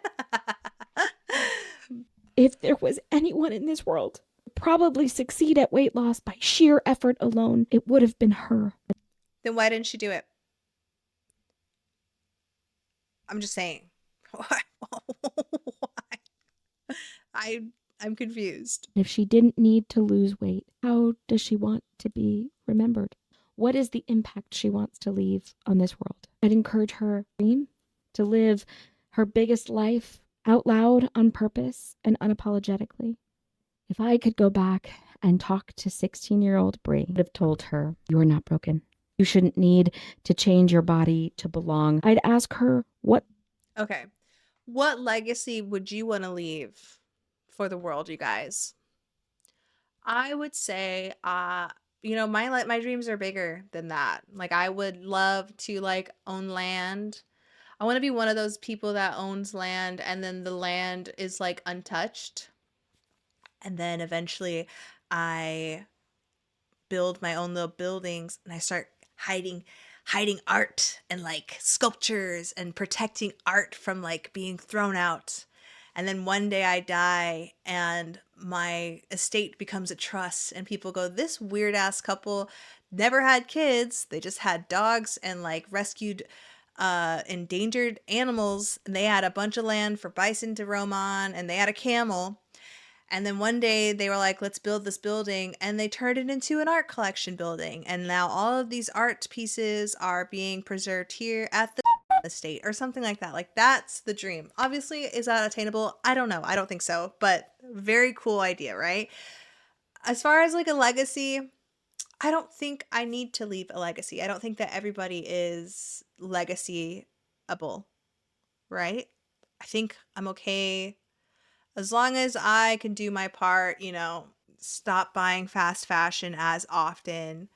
if there was anyone in this world who probably succeed at weight loss by sheer effort alone, it would have been her. Then why didn't she do it? I'm just saying. Why? I'm confused. If she didn't need to lose weight, how does she want to be remembered? What is the impact she wants to leave on this world? I'd encourage her to live her biggest life out loud, on purpose, and unapologetically. If I could go back and talk to 16-year-old Bri, I would have told her, you are not broken. You shouldn't need to change your body to belong. I'd ask her what... Okay. What legacy would you want to leave for the world, you guys? I would say, my dreams are bigger than that. Like, I would love to like own land. I want to be one of those people that owns land and then the land is like untouched. And then eventually I build my own little buildings and I start hiding art and like sculptures and protecting art from like being thrown out. And then one day I die and my estate becomes a trust and people go, this weird ass couple never had kids. They just had dogs and like rescued endangered animals, and they had a bunch of land for bison to roam on, and they had a camel. And then one day they were like, let's build this building. And they turned it into an art collection building. And now all of these art pieces are being preserved here at the estate or something like that. Like, that's the dream. Obviously, is that attainable? I don't know. I don't think so. But very cool idea, right? As far as like a legacy, I don't think I need to leave a legacy. I don't think that everybody is legacy-able, right? I think I'm okay as long as I can do my part, you know, stop buying fast fashion as often,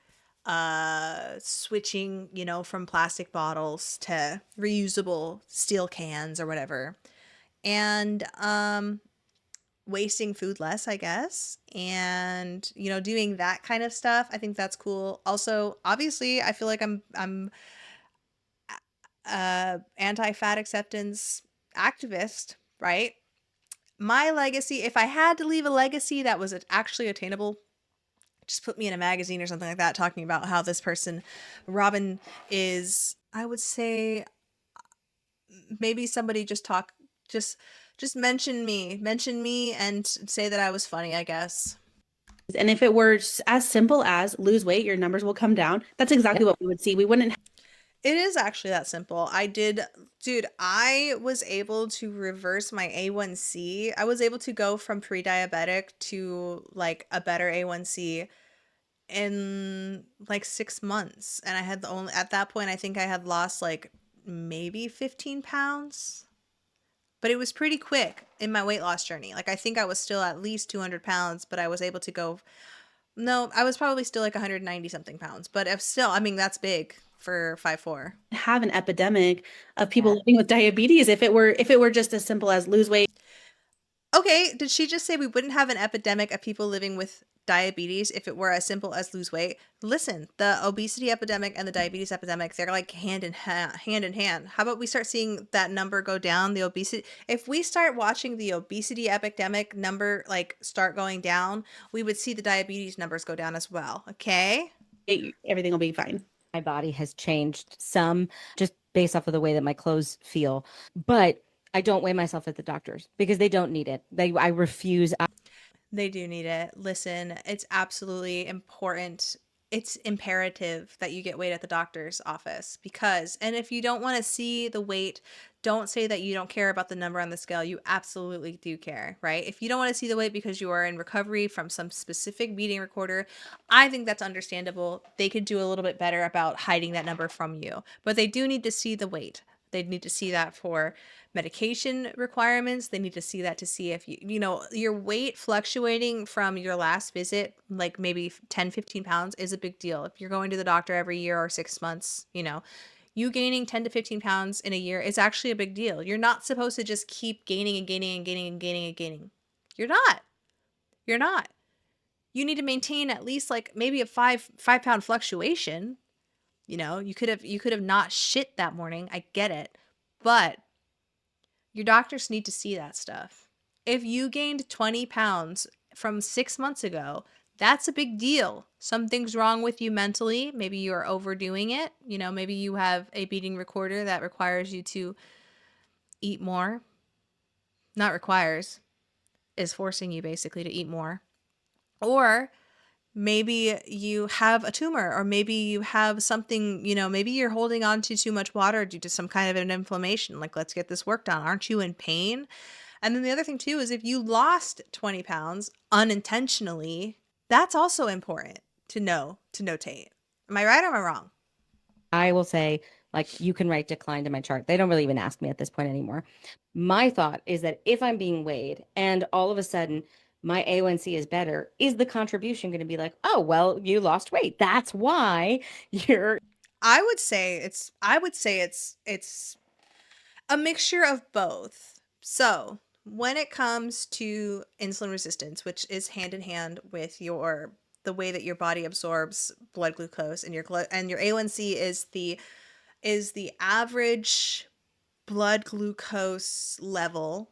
switching, you know, from plastic bottles to reusable steel cans or whatever. And wasting food less, I guess. And, you know, doing that kind of stuff. I think that's cool. Also, obviously, I feel like I'm anti-fat acceptance activist, right? My legacy, if I had to leave a legacy that was actually attainable, just put me in a magazine or something like that talking about how this person, Robin, is, I would say, maybe somebody just mention me and say that I was funny, I guess. And if it were as simple as lose weight, your numbers will come down. That's exactly what we would see. We wouldn't. It is actually that simple. Dude, I was able to reverse my A1C. I was able to go from pre-diabetic to like a better A1C in like 6 months. And I had at that point, I think I had lost like maybe 15 pounds. But it was pretty quick in my weight loss journey. Like, I think I was still at least 200 pounds, but I was able to go. No, I was probably still like 190 something pounds, but if still, I mean, that's big for 5'4". Have an epidemic of people living with diabetes if it were just as simple as lose weight. Okay, did she just say we wouldn't have an epidemic of people living with diabetes if it were as simple as lose weight? Listen, the obesity epidemic and the diabetes epidemic, they're like hand in hand. How about we start seeing that number go down, the obesity? If we start watching the obesity epidemic number like start going down, we would see the diabetes numbers go down as well, okay? Everything will be fine. My body has changed some just based off of the way that my clothes feel. But I don't weigh myself at the doctors because they don't need it. I refuse. They do need it. Listen, it's absolutely important. It's imperative that you get weighed at the doctor's office because, and if you don't want to see the weight, don't say that you don't care about the number on the scale. You absolutely do care, right? If you don't want to see the weight because you are in recovery from some specific beating recorder, I think that's understandable. They could do a little bit better about hiding that number from you, but they do need to see the weight. They need to see that for medication requirements. They need to see that to see if you know, your weight fluctuating from your last visit, like maybe 10, 15 pounds is a big deal. If you're going to the doctor every year or 6 months, you know, you gaining 10 to 15 pounds in a year is actually a big deal. You're not supposed to just keep gaining and gaining and gaining and gaining and gaining. You're not. You're not. You need to maintain at least like maybe a 5 pound fluctuation. You know, you could have not shit that morning. I get it. But your doctors need to see that stuff. If you gained 20 pounds from 6 months ago, that's a big deal. Something's wrong with you mentally. Maybe you're overdoing it. You know, maybe you have a beating recorder that requires you to eat more. Not requires, is forcing you basically to eat more. Or maybe you have a tumor, or maybe you have something, you know, maybe you're holding on to too much water due to some kind of an inflammation. Like, let's get this worked on. Aren't you in pain? And then the other thing too is if you lost 20 pounds unintentionally, that's also important to know, to notate. Am I right or am I wrong? I will say, like, you can write decline to my chart. They don't really even ask me at this point anymore. My thought is that if I'm being weighed and all of a sudden my A1C is better, is the contribution going to be like, oh, well, you lost weight. That's why you're. I would say it's a mixture of both. So, when it comes to insulin resistance, which is hand in hand with the way that your body absorbs blood glucose, and your A1C is the average blood glucose level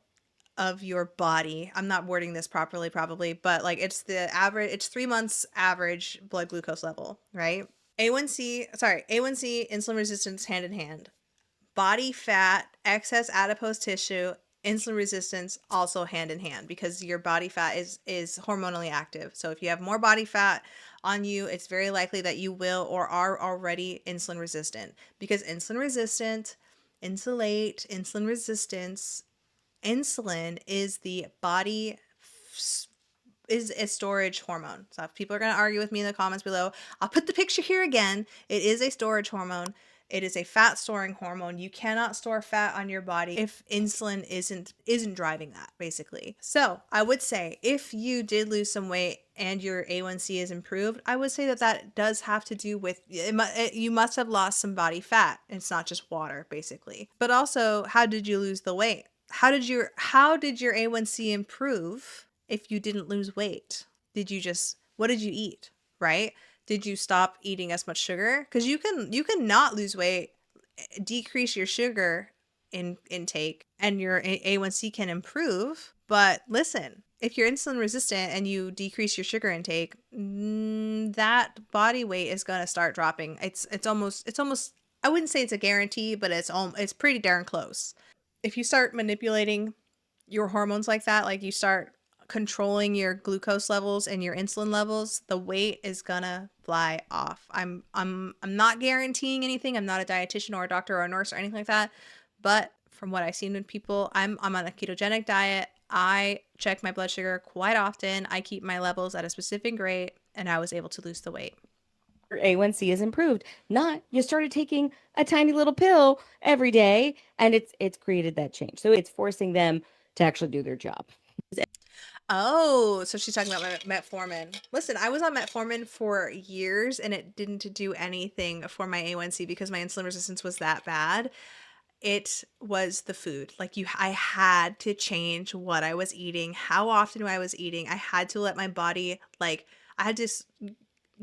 of your body. I'm not wording this properly probably, but like it's 3 months average blood glucose level, right? A1C, insulin resistance hand in hand. Body fat, excess adipose tissue, insulin resistance also hand in hand, because your body fat is hormonally active. So if you have more body fat on you, it's very likely that you will or are already insulin resistant, because insulin resistance, insulin is the body is a storage hormone. So if people are going to argue with me in the comments below, I'll put the picture here again. It is a storage hormone. It is a fat storing hormone. You cannot store fat on your body if insulin isn't driving that, basically. So I would say if you did lose some weight and your A1C is improved, I would say that that does have to do with you must have lost some body fat. It's not just water, basically. But also, how did you lose the weight? How did your A1C improve if you didn't lose weight? What did you eat, right? Did you stop eating as much sugar? Because you can not lose weight, decrease your sugar intake, and your A1C can improve. But listen, if you're insulin resistant and you decrease your sugar intake, that body weight is gonna start dropping. It's almost I wouldn't say it's a guarantee, but it's pretty darn close. If you start manipulating your hormones like that, like you start controlling your glucose levels and your insulin levels, the weight is gonna fly off. I'm not guaranteeing anything. I'm not a dietitian or a doctor or a nurse or anything like that. But from what I've seen with people, I'm on a ketogenic diet. I check my blood sugar quite often. I keep my levels at a specific rate, and I was able to lose the weight. Your A1C is improved. Not you started taking a tiny little pill every day and it's created that change. So it's forcing them to actually do their job. Oh, so she's talking about metformin. Listen, I was on metformin for years and it didn't do anything for my A1C because my insulin resistance was that bad. It was the food. Like I had to change what I was eating, how often I was eating. I had to let my body, like, I had to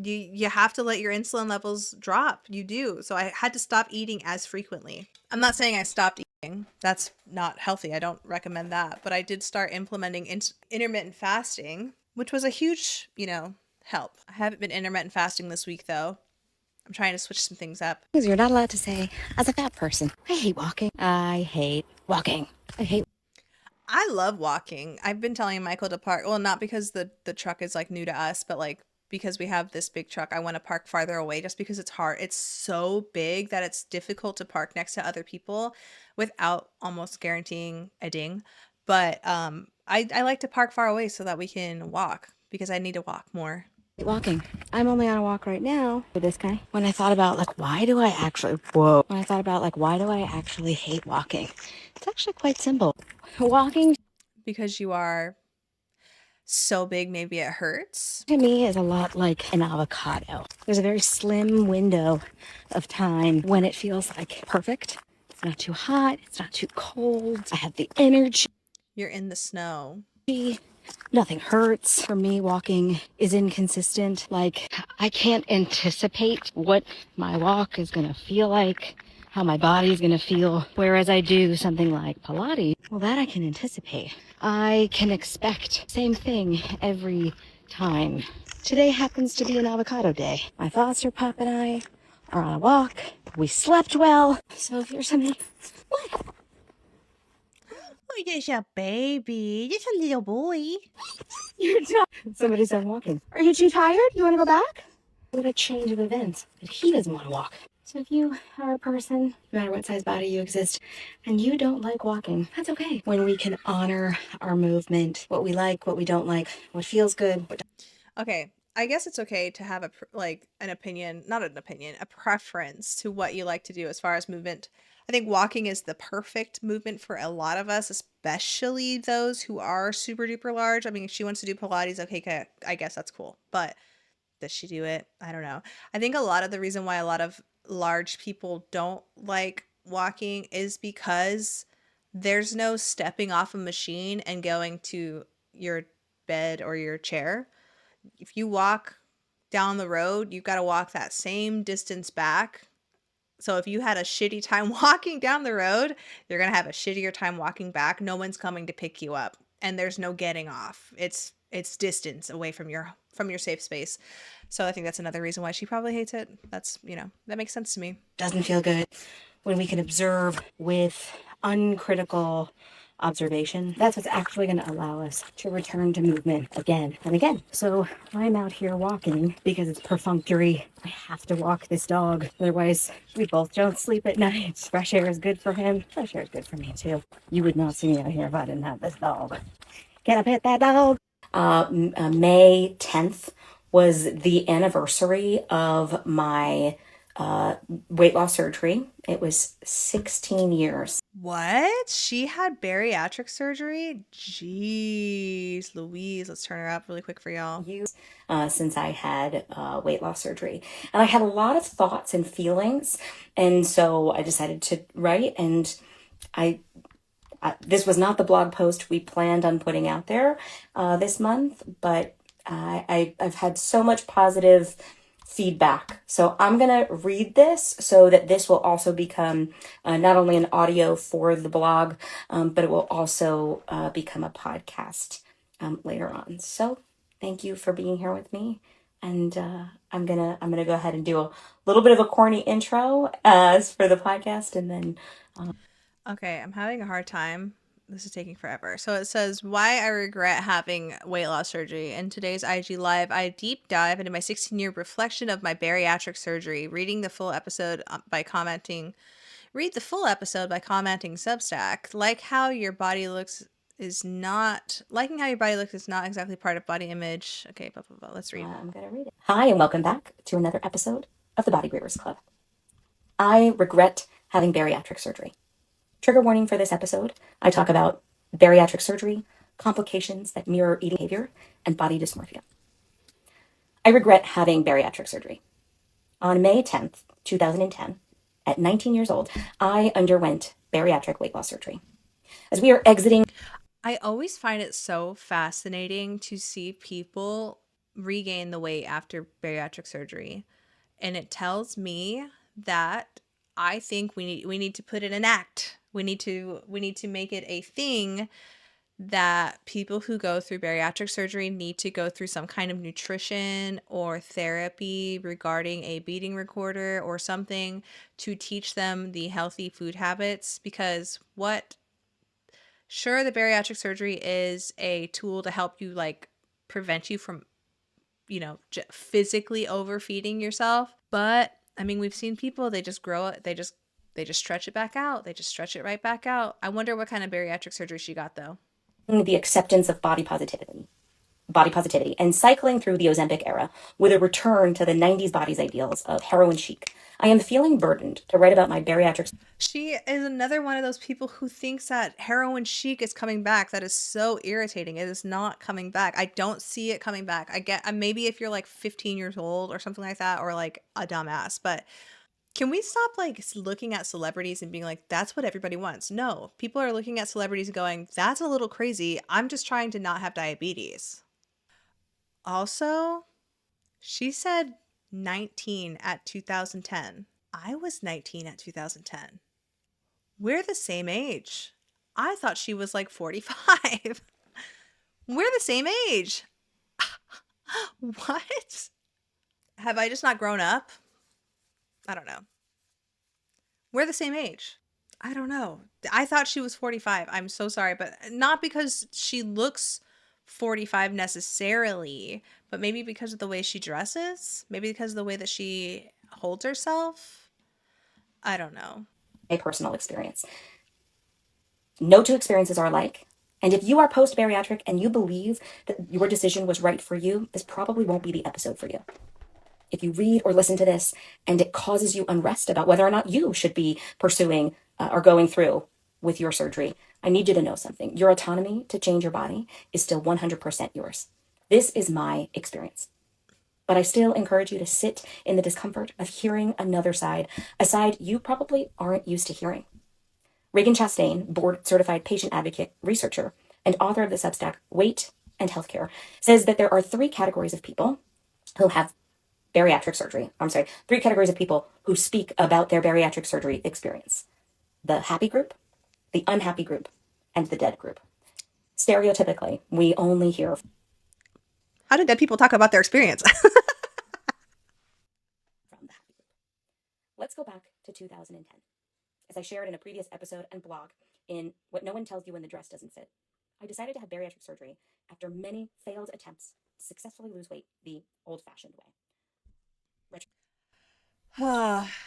you have to let your insulin levels drop. You do. So I had to stop eating as frequently. I'm not saying I stopped eating. That's not healthy. I don't recommend that. But I did start implementing intermittent fasting, which was a huge, help. I haven't been intermittent fasting this week though. I'm trying to switch some things up. Because you're not allowed to say, as a fat person, I hate walking. I hate walking. I love walking. I've been telling Michael to park. Well, not because the truck is like new to us, but like because we have this big truck, I want to park farther away just because it's hard. It's so big that it's difficult to park next to other people without almost guaranteeing a ding. But I like to park far away so that we can walk because I need to walk more. Walking. I'm only on a walk right now with this guy. When I thought about why do I actually hate walking? It's actually quite simple. Walking Because you are so big, maybe it hurts. to me is a lot like an avocado. There's a very slim window of time when it feels like perfect. It's not too hot. It's not too cold. I have the energy. You're in the snow. Nothing hurts. For me, walking is inconsistent. Like, I can't anticipate what my walk is going to feel like, how my body is going to feel. Whereas I do something like Pilates, well, that I can anticipate. I can expect same thing every time. Today happens to be an avocado day. My foster pup and I are on a walk. We slept well. So if you're something, what? Oh, just a baby. Just a little boy. You're done. Somebody's done walking. Are you too tired? You want to go back? What a change of events. But he doesn't want to walk. So if you are a person, no matter what size body you exist, and you don't like walking, that's okay. When we can honor our movement, what we like, what we don't like, what feels good. Okay, I guess it's okay to have an opinion, not an opinion, a preference to what you like to do as far as movement. I think walking is the perfect movement for a lot of us, especially those who are super duper large. I mean, if she wants to do Pilates, okay, I guess that's cool. But does she do it? I don't know. I think a lot of the reason why a lot of large people don't like walking is because there's no stepping off a machine and going to your bed or your chair. If you walk down the road, you've got to walk that same distance back. So if you had a shitty time walking down the road, you're going to have a shittier time walking back. No one's coming to pick you up and there's no getting off. It's distance away from your safe space. So I think that's another reason why she probably hates it. That's, that makes sense to me. Doesn't feel good when we can observe with uncritical observation. That's what's actually going to allow us to return to movement again and again. So I'm out here walking because it's perfunctory. I have to walk this dog. Otherwise, we both don't sleep at night. Fresh air is good for him. Fresh air is good for me too. You would not see me out here if I didn't have this dog. Can I pet that dog? May 10th was the anniversary of my weight loss surgery. It was 16 years. What? She had bariatric surgery? Jeez Louise. Let's turn her up really quick for y'all. Since I had weight loss surgery. And I had a lot of thoughts and feelings. And so I decided to write. And this was not the blog post we planned on putting out there this month, but I've had so much positive feedback. So I'm going to read this so that this will also become not only an audio for the blog, but it will also become a podcast later on. So thank you for being here with me. And I'm gonna go ahead and do a little bit of a corny intro for the podcast, and then Okay, I'm having a hard time. This is taking forever. So it says, why I regret having weight loss surgery. In today's IG Live, I deep dive into my 16-year reflection of my bariatric surgery, read the full episode by commenting Substack. Liking how your body looks is not exactly part of body image. Okay, blah, blah, blah. Let's read. I'm going to read it. Hi, and welcome back to another episode of the Body Grievers Club. I regret having bariatric surgery. Trigger warning for this episode. I talk about bariatric surgery, complications that mirror eating behavior, and body dysmorphia. I regret having bariatric surgery. On May 10th, 2010, at 19 years old, I underwent bariatric weight loss surgery. As we are exiting... I always find it so fascinating to see people regain the weight after bariatric surgery. And it tells me that I think we need to put it in act. We need to make it a thing that people who go through bariatric surgery need to go through some kind of nutrition or therapy regarding a beating recorder or something to teach them the healthy food habits. Because sure, the bariatric surgery is a tool to help you prevent you from physically overfeeding yourself, but I mean, we've seen people, they just grow it, they just stretch it back out, they just stretch it right back out. I wonder what kind of bariatric surgery she got though. The acceptance of body positivity and cycling through the Ozempic era with a return to the 90s body's ideals of heroin chic. I am feeling burdened to write about my bariatric... She is another one of those people who thinks that heroin chic is coming back. That is so irritating. It is not coming back. I don't see it coming back. I get maybe if you're 15 years old or something like that, or a dumbass, but can we stop looking at celebrities and being that's what everybody wants? No, people are looking at celebrities and going, that's a little crazy. I'm just trying to not have diabetes. Also, she said 19 at 2010. I was 19 at 2010. We're the same age. I thought she was 45. We're the same age. What? Have I just not grown up? I don't know. We're the same age. I don't know. I thought she was 45. I'm so sorry, but not because she looks 45 necessarily, but maybe because of the way she dresses, maybe because of the way that she holds herself. I don't know. A personal experience. No two experiences are alike. And if you are post-bariatric and you believe that your decision was right for you, this probably won't be the episode for you. If you read or listen to this and it causes you unrest about whether or not you should be pursuing or going through with your surgery, I need you to know something. Your autonomy to change your body is still 100% yours. This is my experience. But I still encourage you to sit in the discomfort of hearing another side, a side you probably aren't used to hearing. Reagan Chastain, board-certified patient advocate, researcher, and author of the Substack Weight and Healthcare, says that there are three categories of people who have bariatric surgery. Three categories of people who speak about their bariatric surgery experience. The happy group, the unhappy group, and the dead group. Stereotypically, we only hear... How did dead people talk about their experience? from the happy group. Let's go back to 2010. As I shared in a previous episode and blog, in what no one tells you when the dress doesn't fit. I decided to have bariatric surgery after many failed attempts to successfully lose weight the old-fashioned way.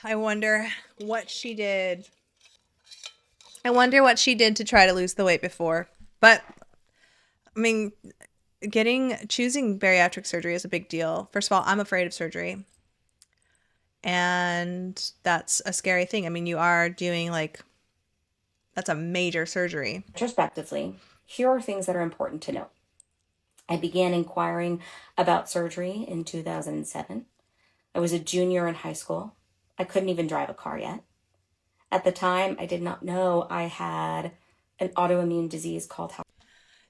I wonder what she did. I wonder what she did to try to lose the weight before. But I mean, choosing bariatric surgery is a big deal. First of all, I'm afraid of surgery. And that's a scary thing. I mean, you are doing that's a major surgery. Retrospectively, here are things that are important to note. I began inquiring about surgery in 2007. I was a junior in high school. I couldn't even drive a car yet. At the time, I did not know I had an autoimmune disease called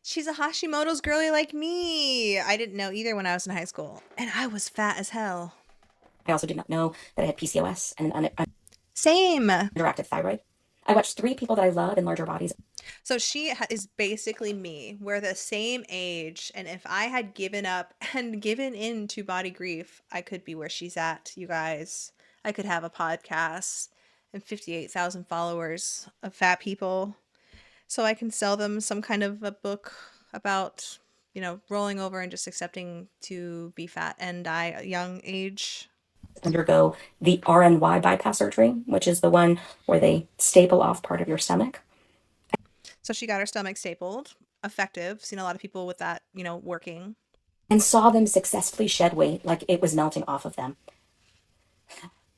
She's a Hashimoto's girly like me. I didn't know either when I was in high school. And I was fat as hell. I also did not know that I had PCOS and an Same. underactive thyroid. I watched 3 people that I love in larger bodies. So she is basically me. We're the same age. And if I had given up and given in to body grief, I could be where she's at, you guys. I could have a podcast and 58,000 followers of fat people. So I can sell them some kind of a book about, rolling over and just accepting to be fat and die at a young age. Undergo the RNY bypass surgery, which is the one where they staple off part of your stomach. So she got her stomach stapled. Effective. Seen a lot of people with that, working. And saw them successfully shed weight like it was melting off of them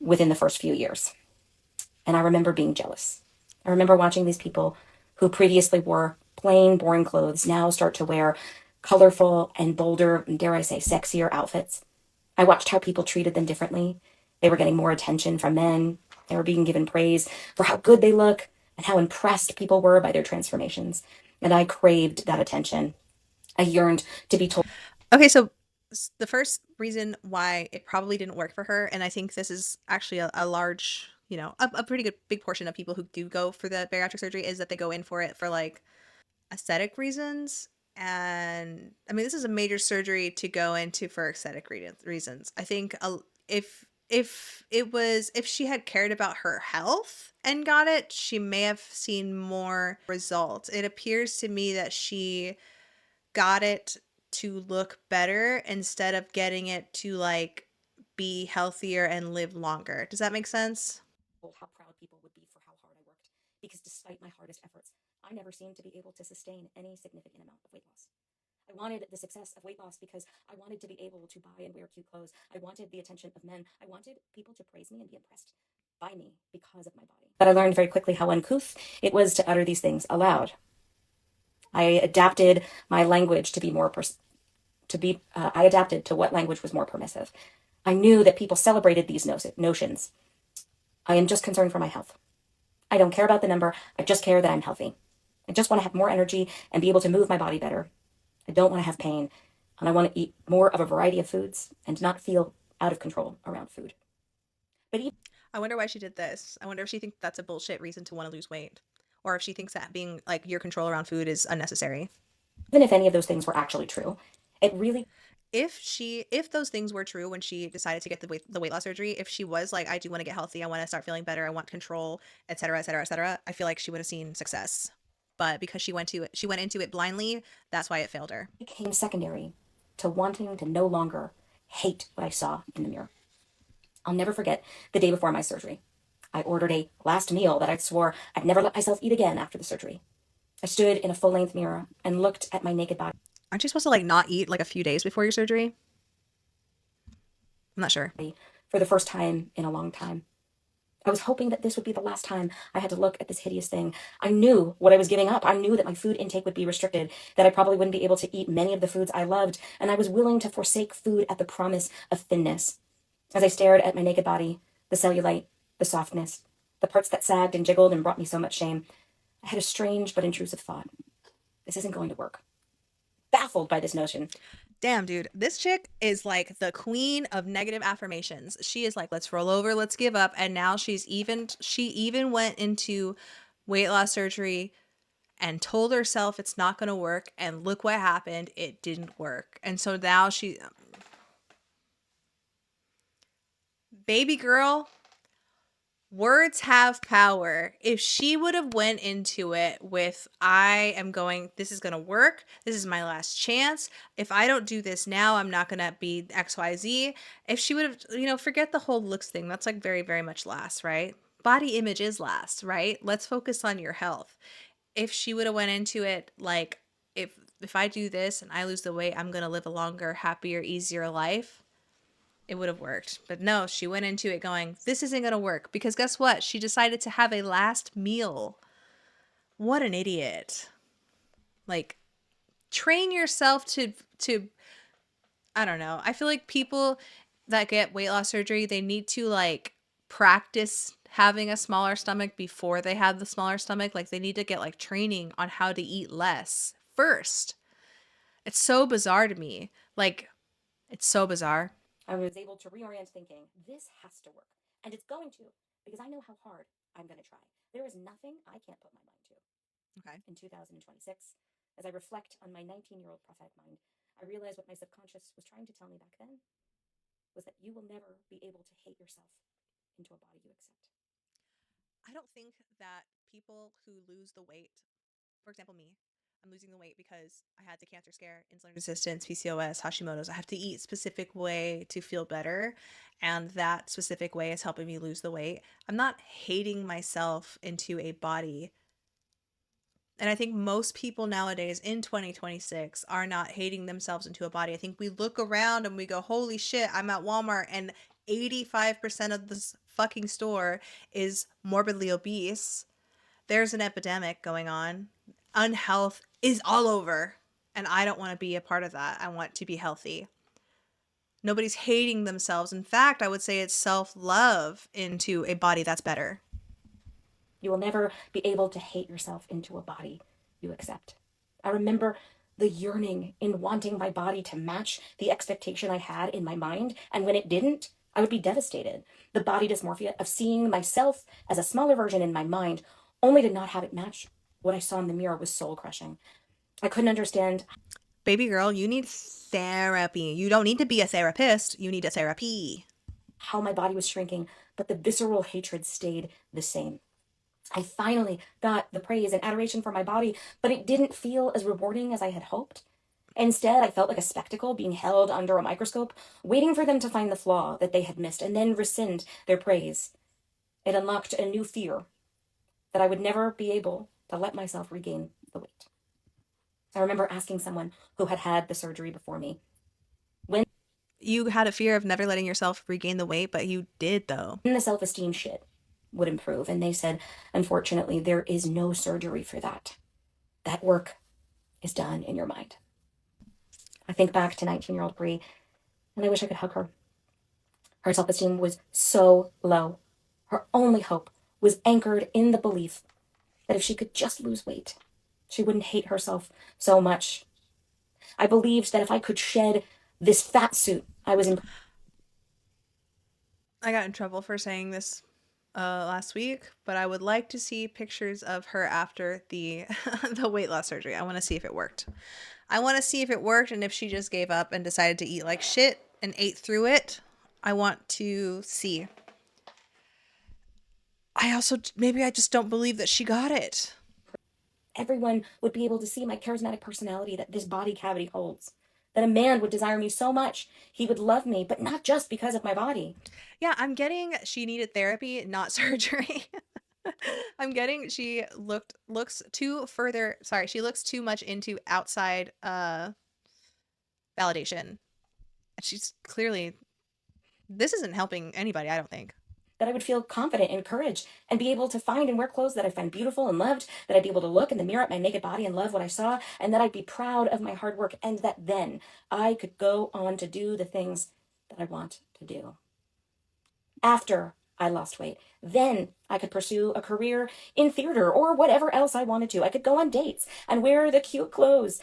within the first few years. And I remember being jealous. I remember watching these people who previously wore plain, boring clothes now start to wear colorful and bolder, and dare I say, sexier outfits. I watched how people treated them differently. They were getting more attention from men. They were being given praise for how good they look and how impressed people were by their transformations. And I craved that attention. I yearned to be told. Okay, so the first reason why it probably didn't work for her, and I think this is actually a large, a pretty good big portion of people who do go for the bariatric surgery, is that they go in for it for aesthetic reasons. And I mean, this is a major surgery to go into for aesthetic reasons. I think if she had cared about her health and got it, she may have seen more results. It appears to me that she got it to look better instead of getting it to be healthier and live longer. Does that make sense? How proud people would be for how hard I worked, because despite my hardest efforts, I never seemed to be able to sustain any significant amount of weight loss. I wanted the success of weight loss because I wanted to be able to buy and wear cute clothes. I wanted the attention of men. I wanted people to praise me and be impressed by me because of my body. But I learned very quickly how uncouth it was to utter these things aloud. I adapted my language to be more I adapted to what language was more permissive. I knew that people celebrated these notions. I am just concerned for my health. I don't care about the number. I just care that I'm healthy. I just want to have more energy and be able to move my body better. I don't want to have pain, and I want to eat more of a variety of foods and not feel out of control around food. But I wonder why she did this. I wonder if she thinks that's a bullshit reason to want to lose weight, or if she thinks that being your control around food is unnecessary. even if any of those things were actually true, it really. If those things were true when she decided to get the weight loss surgery, if she was like, I do want to get healthy, I want to start feeling better, I want control, etc., etc., etc., I feel like she would have seen success. But because she went into it blindly, that's why it failed her. It came secondary to wanting to no longer hate what I saw in the mirror. I'll never forget the day before my surgery. I ordered a last meal that I swore I'd never let myself eat again after the surgery. I stood in a full-length mirror and looked at my naked body. Aren't you supposed to not eat a few days before your surgery? I'm not sure. For the first time in a long time. I was hoping that this would be the last time I had to look at this hideous thing. I knew what I was giving up. I knew that my food intake would be restricted, that I probably wouldn't be able to eat many of the foods I loved, and I was willing to forsake food at the promise of thinness. As I stared at my naked body, the cellulite, the softness, the parts that sagged and jiggled and brought me so much shame, I had a strange but intrusive thought. This isn't going to work. Baffled by this notion. Damn, dude, this chick is the queen of negative affirmations. She is let's roll over, let's give up. And now she even went into weight loss surgery and told herself it's not going to work. And look what happened. It didn't work. And so now baby girl, Words have power. If she would have went into it with, this is going to work. This is my last chance. If I don't do this now, I'm not going to be XYZ. If she would have, forget the whole looks thing. That's like very, very much last, right? Body image is last, right? Let's focus on your health. If she would have went into it like, if I do this and I lose the weight, I'm going to live a longer, happier, easier life, it would have worked. But no, she went into it going, this isn't going to work, because guess what? She decided to have a last meal. What an idiot. Like, train yourself to I don't know. I feel like people that get weight loss surgery, they need to like practice having a smaller stomach before they have the smaller stomach. Like they need to get like training on how to eat less first. It's so bizarre to me. Like, it's so bizarre. I was able to reorient thinking, this has to work. And it's going to, because I know how hard I'm going to try. There is nothing I can't put my mind to. Okay. In 2026, as I reflect on my 19-year-old prophetic mind, I realize what my subconscious was trying to tell me back then was that you will never be able to hate yourself into a body you accept. I don't think that people who lose the weight, for example, me, I'm losing the weight because I had the cancer scare, insulin resistance, PCOS, Hashimoto's. I have to eat a specific way to feel better, and that specific way is helping me lose the weight. I'm not hating myself into a body. And I think most people nowadays in 2026 are not hating themselves into a body. I think we look around and we go, holy shit, I'm at Walmart and 85% of this fucking store is morbidly obese. There's an epidemic going on. Unhealth is all over. And I don't want to be a part of that. I want to be healthy. Nobody's hating themselves. In fact, I would say it's self-love into a body that's better. You will never be able to hate yourself into a body you accept. I remember the yearning in wanting my body to match the expectation I had in my mind, and when it didn't, I would be devastated. The body dysmorphia of seeing myself as a smaller version in my mind, only to not have it match what I saw in the mirror, was soul crushing. I couldn't understand. Baby girl, you need therapy. You don't need to be a therapist. You need a therapy. How my body was shrinking, but the visceral hatred stayed the same. I finally got the praise and adoration for my body, but it didn't feel as rewarding as I had hoped. Instead, I felt like a spectacle being held under a microscope, waiting for them to find the flaw that they had missed and then rescind their praise. It unlocked a new fear that I would never be able to let myself regain the weight. I remember asking someone who had had the surgery before me, when You had a fear of never letting yourself regain the weight, but you did, though. the self-esteem shit would improve. And they said, unfortunately, there is no surgery for that. That work is done in your mind. I think back to 19-year-old Bri, and I wish I could hug her. Her self-esteem was so low. Her only hope was anchored in the belief that if she could just lose weight, she wouldn't hate herself so much. I believed that if I could shed this fat suit I was in. I got in trouble for saying this last week, but I would like to see pictures of her after the the weight loss surgery. I want to see if it worked. I want to see if it worked, and if she just gave up and decided to eat like shit and ate through it. I want to see. Maybe I just don't believe that she got it. Everyone would be able to see my charismatic personality that this body cavity holds. That a man would desire me so much, he would love me, but not just because of my body. Yeah, I'm getting she needed therapy, not surgery. I'm getting she looks too further, sorry, she looks too much into outside validation. She's clearly, this isn't helping anybody, I don't think. That I would feel confident and courage and be able to find and wear clothes that I find beautiful and loved, that I'd be able to look in the mirror at my naked body and love what I saw, and that I'd be proud of my hard work, and that then I could go on to do the things that I want to do. After I lost weight, then I could pursue a career in theater or whatever else I wanted to. I could go on dates and wear the cute clothes.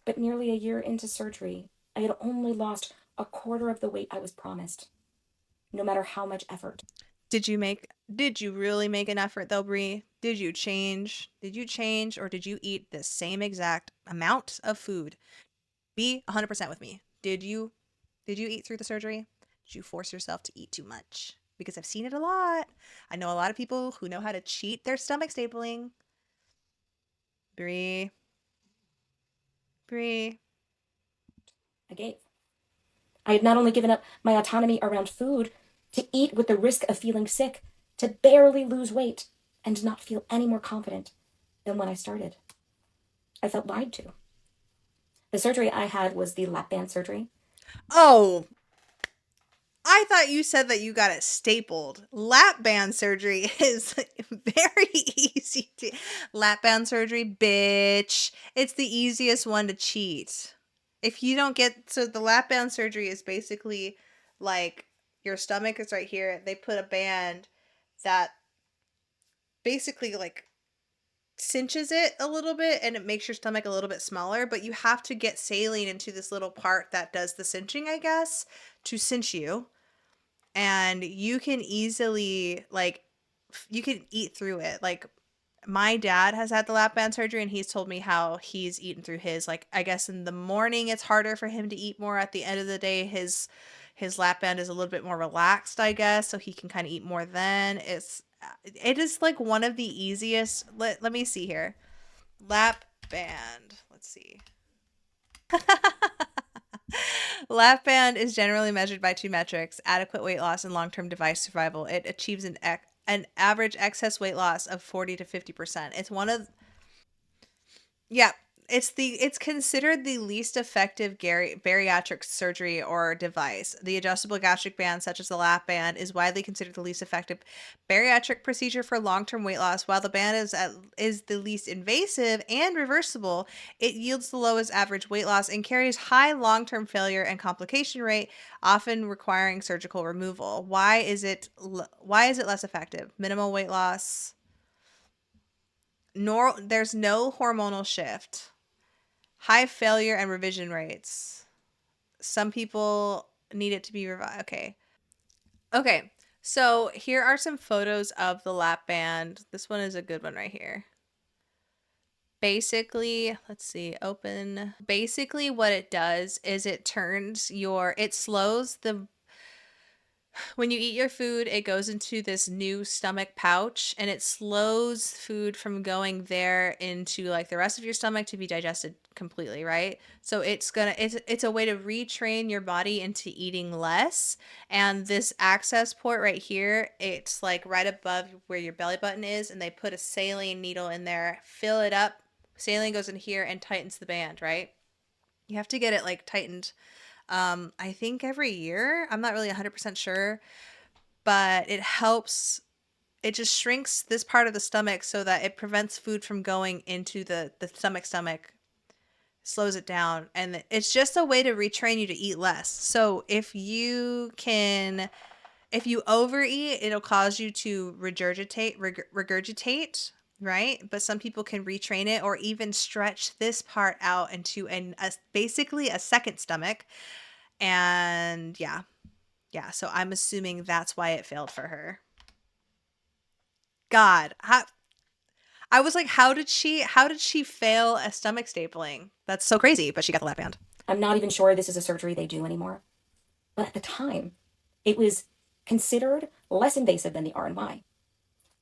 But nearly a year into surgery, I had only lost a quarter of the weight I was promised, no matter how much effort. Did you really make an effort though, Bri? Did you change? Or did you eat the same exact amount of food? Be 100% with me. Did you eat through the surgery? Did you force yourself to eat too much? because I've seen it a lot. I know a lot of people who know how to cheat their stomach stapling. Bri. I gave. I had not only given up my autonomy around food, to eat with the risk of feeling sick, to barely lose weight, and not feel any more confident than when I started. I felt lied to. The surgery I had was the lap band surgery. Oh, I thought you said that you got it stapled. Lap band surgery is very easy to. Lap band surgery, bitch. It's the easiest one to cheat. If you don't get. So the lap band surgery is basically like your stomach is right here. They put a band that basically like cinches it a little bit and it makes your stomach a little bit smaller, but you have to get saline into this little part that does the cinching, I guess, to cinch you. And you can easily like you can eat through it. Like my dad has had the lap band surgery and he's told me how he's eaten through his. Like I guess in the morning it's harder for him to eat more. At the end of the day his lap band is a little bit more relaxed, I guess, so he can kind of eat more then. It is like one of the easiest. Let me see here. Lap band. Let's see. Lap band is generally measured by two metrics: adequate weight loss and long-term device survival. It achieves an average excess weight loss of 40 to 50%. It's one of yeah, it's considered the least effective bariatric surgery or device. The adjustable gastric band, such as the lap band, is widely considered the least effective bariatric procedure for long-term weight loss. While the band is the least invasive and reversible, it yields the lowest average weight loss and carries high long-term failure and complication rate, often requiring surgical removal. Why is it less effective? Minimal weight loss. There's no hormonal shift. High failure and revision rates. Some people need it to be revived. Okay. So here are some photos of the lap band. This one is a good one right here. Basically, let's see, open. Basically what it does is it slows the when you eat your food, it goes into this new stomach pouch and it slows food from going there into like the rest of your stomach to be digested completely, right? So it's a way to retrain your body into eating less. And this access port right here, it's like right above where your belly button is, and they put a saline needle in there, fill it up, saline goes in here and tightens the band, right? You have to get it like tightened I think every year. I'm not really 100% sure, but it just shrinks this part of the stomach so that it prevents food from going into the stomach, slows it down, and it's just a way to retrain you to eat less. So if you overeat, it'll cause you to regurgitate, right? But some people can retrain it or even stretch this part out into basically a second stomach. And yeah, so I'm assuming that's why it failed for her. God, I was like, how did she fail a stomach stapling? That's so crazy, but she got the lap band. I'm not even sure this is a surgery they do anymore. But at the time, it was considered less invasive than the RNY.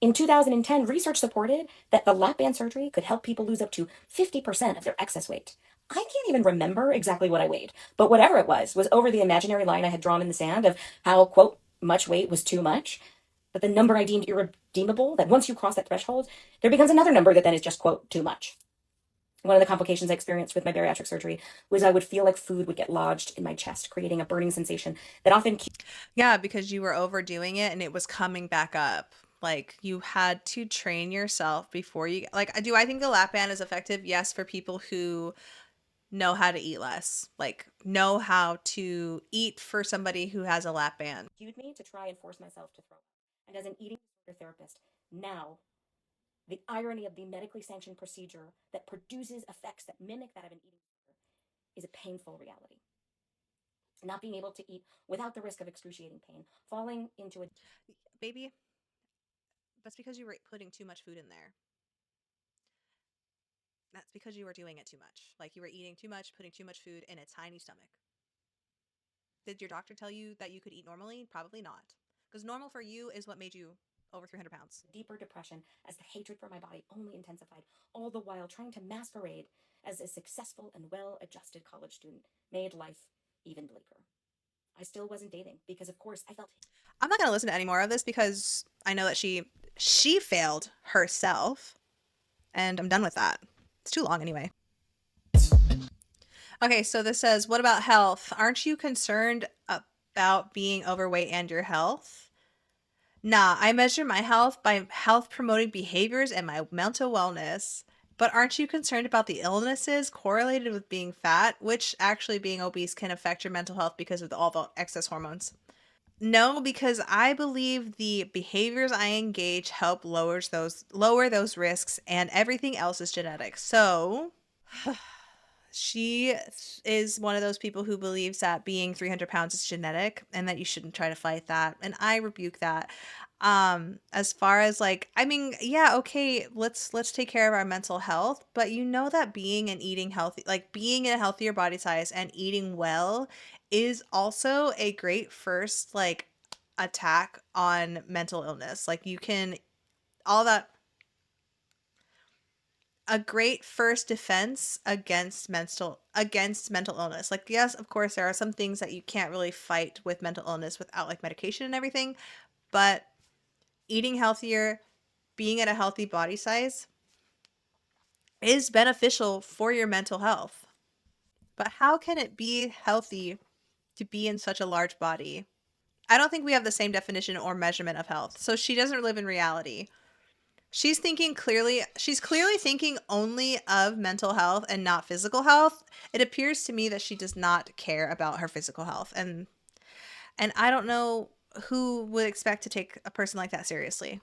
In 2010, research supported that the lap band surgery could help people lose up to 50% of their excess weight. I can't even remember exactly what I weighed, but whatever it was over the imaginary line I had drawn in the sand of how, quote, much weight was too much. But the number I deemed irredeemable, that once you cross that threshold, there becomes another number that then is just, quote, too much. One of the complications I experienced with my bariatric surgery was I would feel like food would get lodged in my chest, creating a burning sensation that often... Yeah, because you were overdoing it and it was coming back up. Like you had to train yourself before you like. Do I think the lap band is effective? Yes, for people who know how to eat less, like know how to eat for somebody who has a lap band. ...cued me to try and force myself to throw up. And as an eating disorder therapist, now the irony of the medically sanctioned procedure that produces effects that mimic that of an eating disorder is a painful reality. Not being able to eat without the risk of excruciating pain, falling into a... Baby, that's because you were putting too much food in there. That's because you were doing it too much. Like you were eating too much, putting too much food in a tiny stomach. Did your doctor tell you that you could eat normally? Probably not. Because normal for you is what made you over 300 pounds. Deeper depression as the hatred for my body only intensified, all the while trying to masquerade as a successful and well-adjusted college student made life even bleaker. I still wasn't dating because, of course, I felt... I'm not going to listen to any more of this because I know that she failed herself, and I'm done with that. It's too long anyway. Okay, so this says, what about health? Aren't you concerned about being overweight and your health? Nah, I measure my health by health promoting behaviors and my mental wellness. But aren't you concerned about the illnesses correlated with being fat, which actually being obese can affect your mental health because of all the excess hormones? No, because I believe the behaviors I engage help lower those risks, and everything else is genetic. So she is one of those people who believes that being 300 pounds is genetic and that you shouldn't try to fight that. And I rebuke that. As far as like, I mean, yeah, okay, let's take care of our mental health, but you know that being and eating healthy, like being in a healthier body size and eating well is also a great first like attack on mental illness. Like you can all that a great first defense against mental illness. Like yes, of course there are some things that you can't really fight with mental illness without like medication and everything, but eating healthier, being at a healthy body size is beneficial for your mental health. But how can it be healthy to be in such a large body? I don't think we have the same definition or measurement of health. So she doesn't live in reality. She's clearly thinking only of mental health and not physical health. It appears to me that she does not care about her physical health. And I don't know who would expect to take a person like that seriously.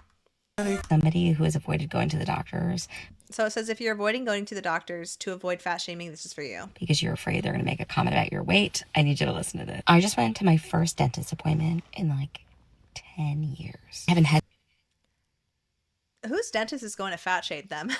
Somebody who has avoided going to the doctors. So it says if you're avoiding going to the doctors to avoid fat shaming, this is for you. Because you're afraid they're going to make a comment about your weight. I need you to listen to this. I just went to my first dentist appointment in like 10 years. I haven't had... Whose dentist is going to fat shame them?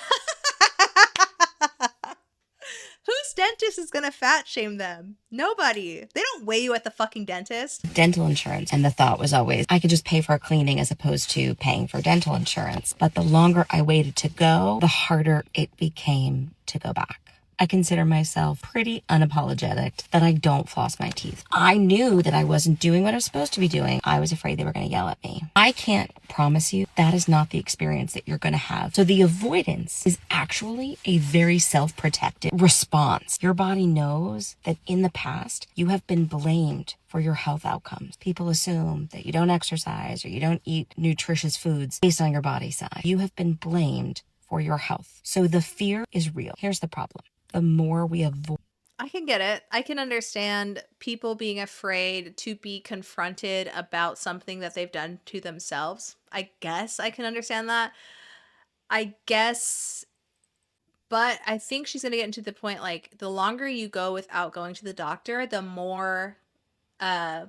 Whose dentist is going to fat shame them? Nobody. They don't weigh you at the fucking dentist. dental insurance, and the thought was always I could just pay for a cleaning as opposed to paying for dental insurance. But the longer I waited to go, the harder it became to go back. I consider myself pretty unapologetic that I don't floss my teeth. I knew that I wasn't doing what I was supposed to be doing. I was afraid they were going to yell at me. I can't promise you that is not the experience that you're going to have. So the avoidance is actually a very self-protective response. Your body knows that in the past you have been blamed for your health outcomes. People assume that you don't exercise or you don't eat nutritious foods based on your body size. You have been blamed for your health. So the fear is real. Here's the problem. The more we avoid... I can get it. I can understand people being afraid to be confronted about something that they've done to themselves. I guess I can understand that. I guess, but I think she's going to get into the point like the longer you go without going to the doctor, the more I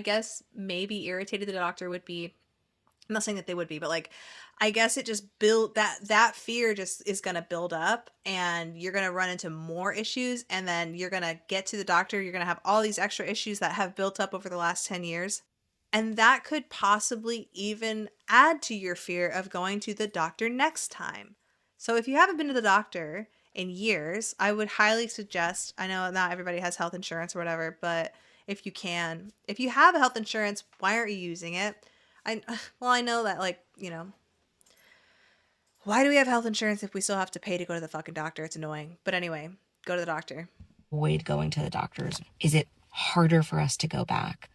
guess maybe irritated the doctor would be. I'm not saying that they would be, but like I guess it just built that fear just is going to build up and you're going to run into more issues, and then you're going to get to the doctor, you're going to have all these extra issues that have built up over the last 10 years. And that could possibly even add to your fear of going to the doctor next time. So if you haven't been to the doctor in years, I would highly suggest, I know not everybody has health insurance or whatever, but if you have a health insurance, why aren't you using it? I know that, like, you know, why do we have health insurance if we still have to pay to go to the fucking doctor? It's annoying. But anyway, go to the doctor. avoid going to the doctors. Is it harder for us to go back?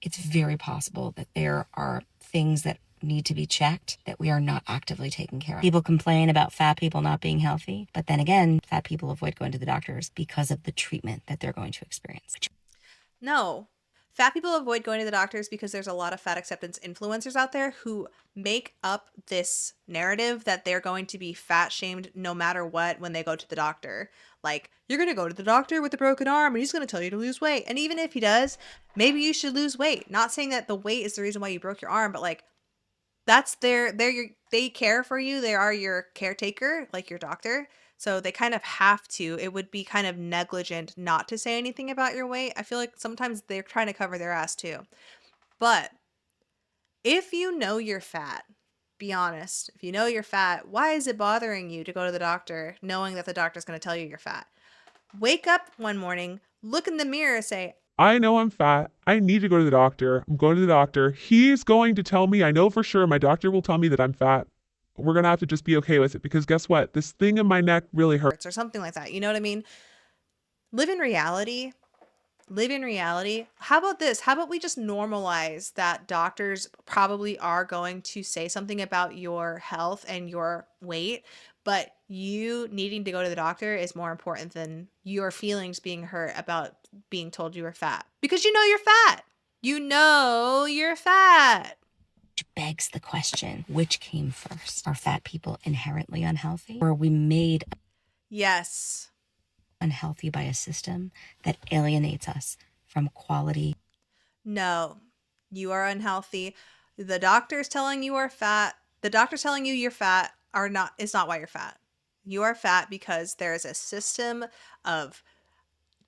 It's very possible that there are things that need to be checked that we are not actively taking care of. People complain about fat people not being healthy, but then again, fat people avoid going to the doctors because of the treatment that they're going to experience. No. Fat people avoid going to the doctors because there's a lot of fat acceptance influencers out there who make up this narrative that they're going to be fat shamed no matter what when they go to the doctor. Like, you're going to go to the doctor with a broken arm and he's going to tell you to lose weight. And even if he does, maybe you should lose weight. Not saying that the weight is the reason why you broke your arm, but like, they care for you. They are your caretaker, like your doctor. So they kind of have to. It would be kind of negligent not to say anything about your weight. I feel like sometimes they're trying to cover their ass too. But If you know you're fat, be honest. If you know you're fat, why is it bothering you to go to the doctor knowing that the doctor's going to tell you you're fat? Wake up one morning, look in the mirror, say, I know I'm fat. I need to go to the doctor. I'm going to the doctor. He's going to tell me, I know for sure, my doctor will tell me that I'm fat. We're going to have to just be okay with it because guess what? This thing in my neck really hurts. or something like that. You know what I mean? Live in reality. Live in reality. How about this? How about we just normalize that doctors probably are going to say something about your health and your weight, but you needing to go to the doctor is more important than your feelings being hurt about being told you were fat. Because you know you're fat. You know you're fat. Which begs the question, which came first? Are fat people inherently unhealthy? Or are we made Yes. unhealthy by a system that alienates us from quality? No, you are unhealthy. The doctor's telling you are fat. The doctor's telling you you're fat is not why you're fat. You are fat because there is a system of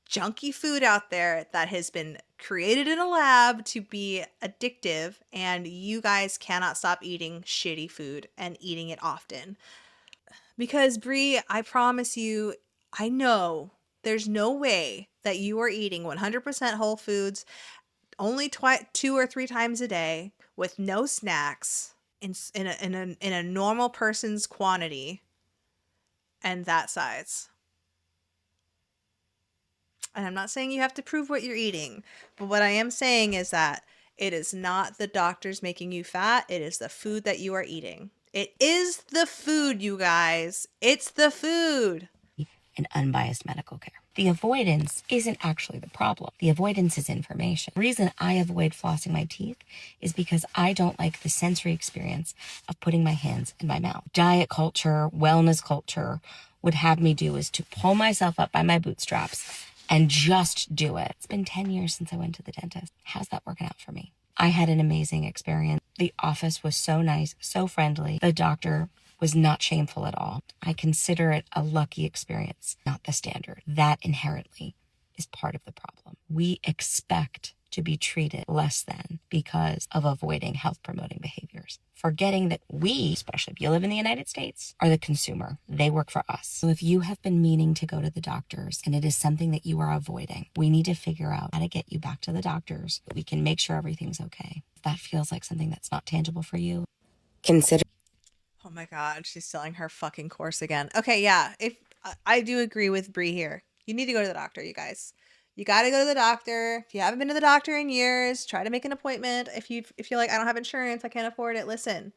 junky food out there that has been created in a lab to be addictive, and you guys cannot stop eating shitty food and eating it often. Because Bri, I promise you, I know there's no way that you are eating 100% whole foods only 2 or 3 times a day with no snacks in a normal person's quantity and that size. And I'm not saying you have to prove what you're eating, but what I am saying is that it is not the doctors making you fat. It is the food that you are eating. It is the food, you guys. It's the food. And unbiased medical care. The avoidance isn't actually the problem. The avoidance is information. The reason I avoid flossing my teeth is because I don't like the sensory experience of putting my hands in my mouth. Diet culture, wellness culture would have me do is to pull myself up by my bootstraps and just do it. It's been 10 years since I went to the dentist. How's that working out for me? I had an amazing experience. The office was so nice, so friendly. The doctor was not shameful at all. I consider it a lucky experience, not the standard. That inherently is part of the problem. We expect to be treated less than because of avoiding health promoting behaviors, forgetting that we, especially if you live in the United States, are the consumer. They work for us. So if you have been meaning to go to the doctors and it is something that you are avoiding, we need to figure out how to get you back to the doctors so we can make sure everything's okay. If that feels like something that's not tangible for you, consider. Oh my God, she's selling her fucking course again. Okay, yeah, if I do agree with Bri here. You need to go to the doctor, you guys. You got to go to the doctor. If you haven't been to the doctor in years, try to make an appointment. If you're like, I don't have insurance, I can't afford it. Listen,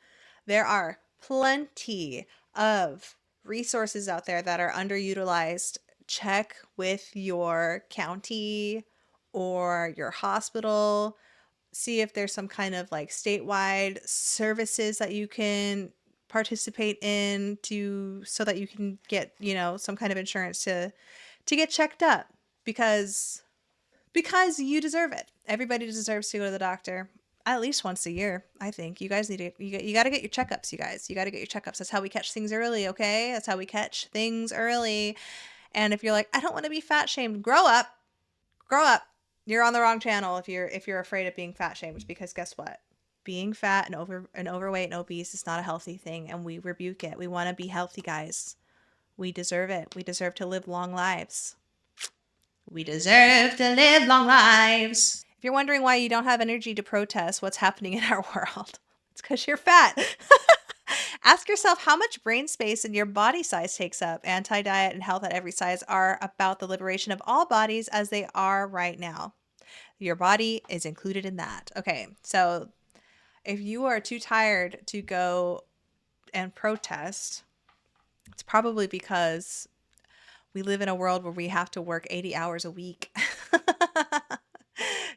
there are plenty of resources out there that are underutilized. Check with your county or your hospital. See if there's some kind of like statewide services that you can participate in so that you can get, some kind of insurance to get checked up because you deserve it. Everybody deserves to go to the doctor at least once a year. I think you guys need to, you got to get your checkups, you guys. You got to get your checkups. That's how we catch things early, okay? That's how we catch things early. And if you're like, I don't want to be fat shamed, grow up. Grow up. You're on the wrong channel if you're afraid of being fat shamed, because guess what? Being fat and overweight and obese is not a healthy thing, and we rebuke it. We want to be healthy, guys. We deserve it. We deserve to live long lives. We deserve to live long lives. If you're wondering why you don't have energy to protest what's happening in our world, it's because you're fat. Ask yourself how much brain space and your body size takes up. Anti-diet and health at every size are about the liberation of all bodies as they are right now. Your body is included in that. Okay, so if you are too tired to go and protest, it's probably because we live in a world where we have to work 80 hours a week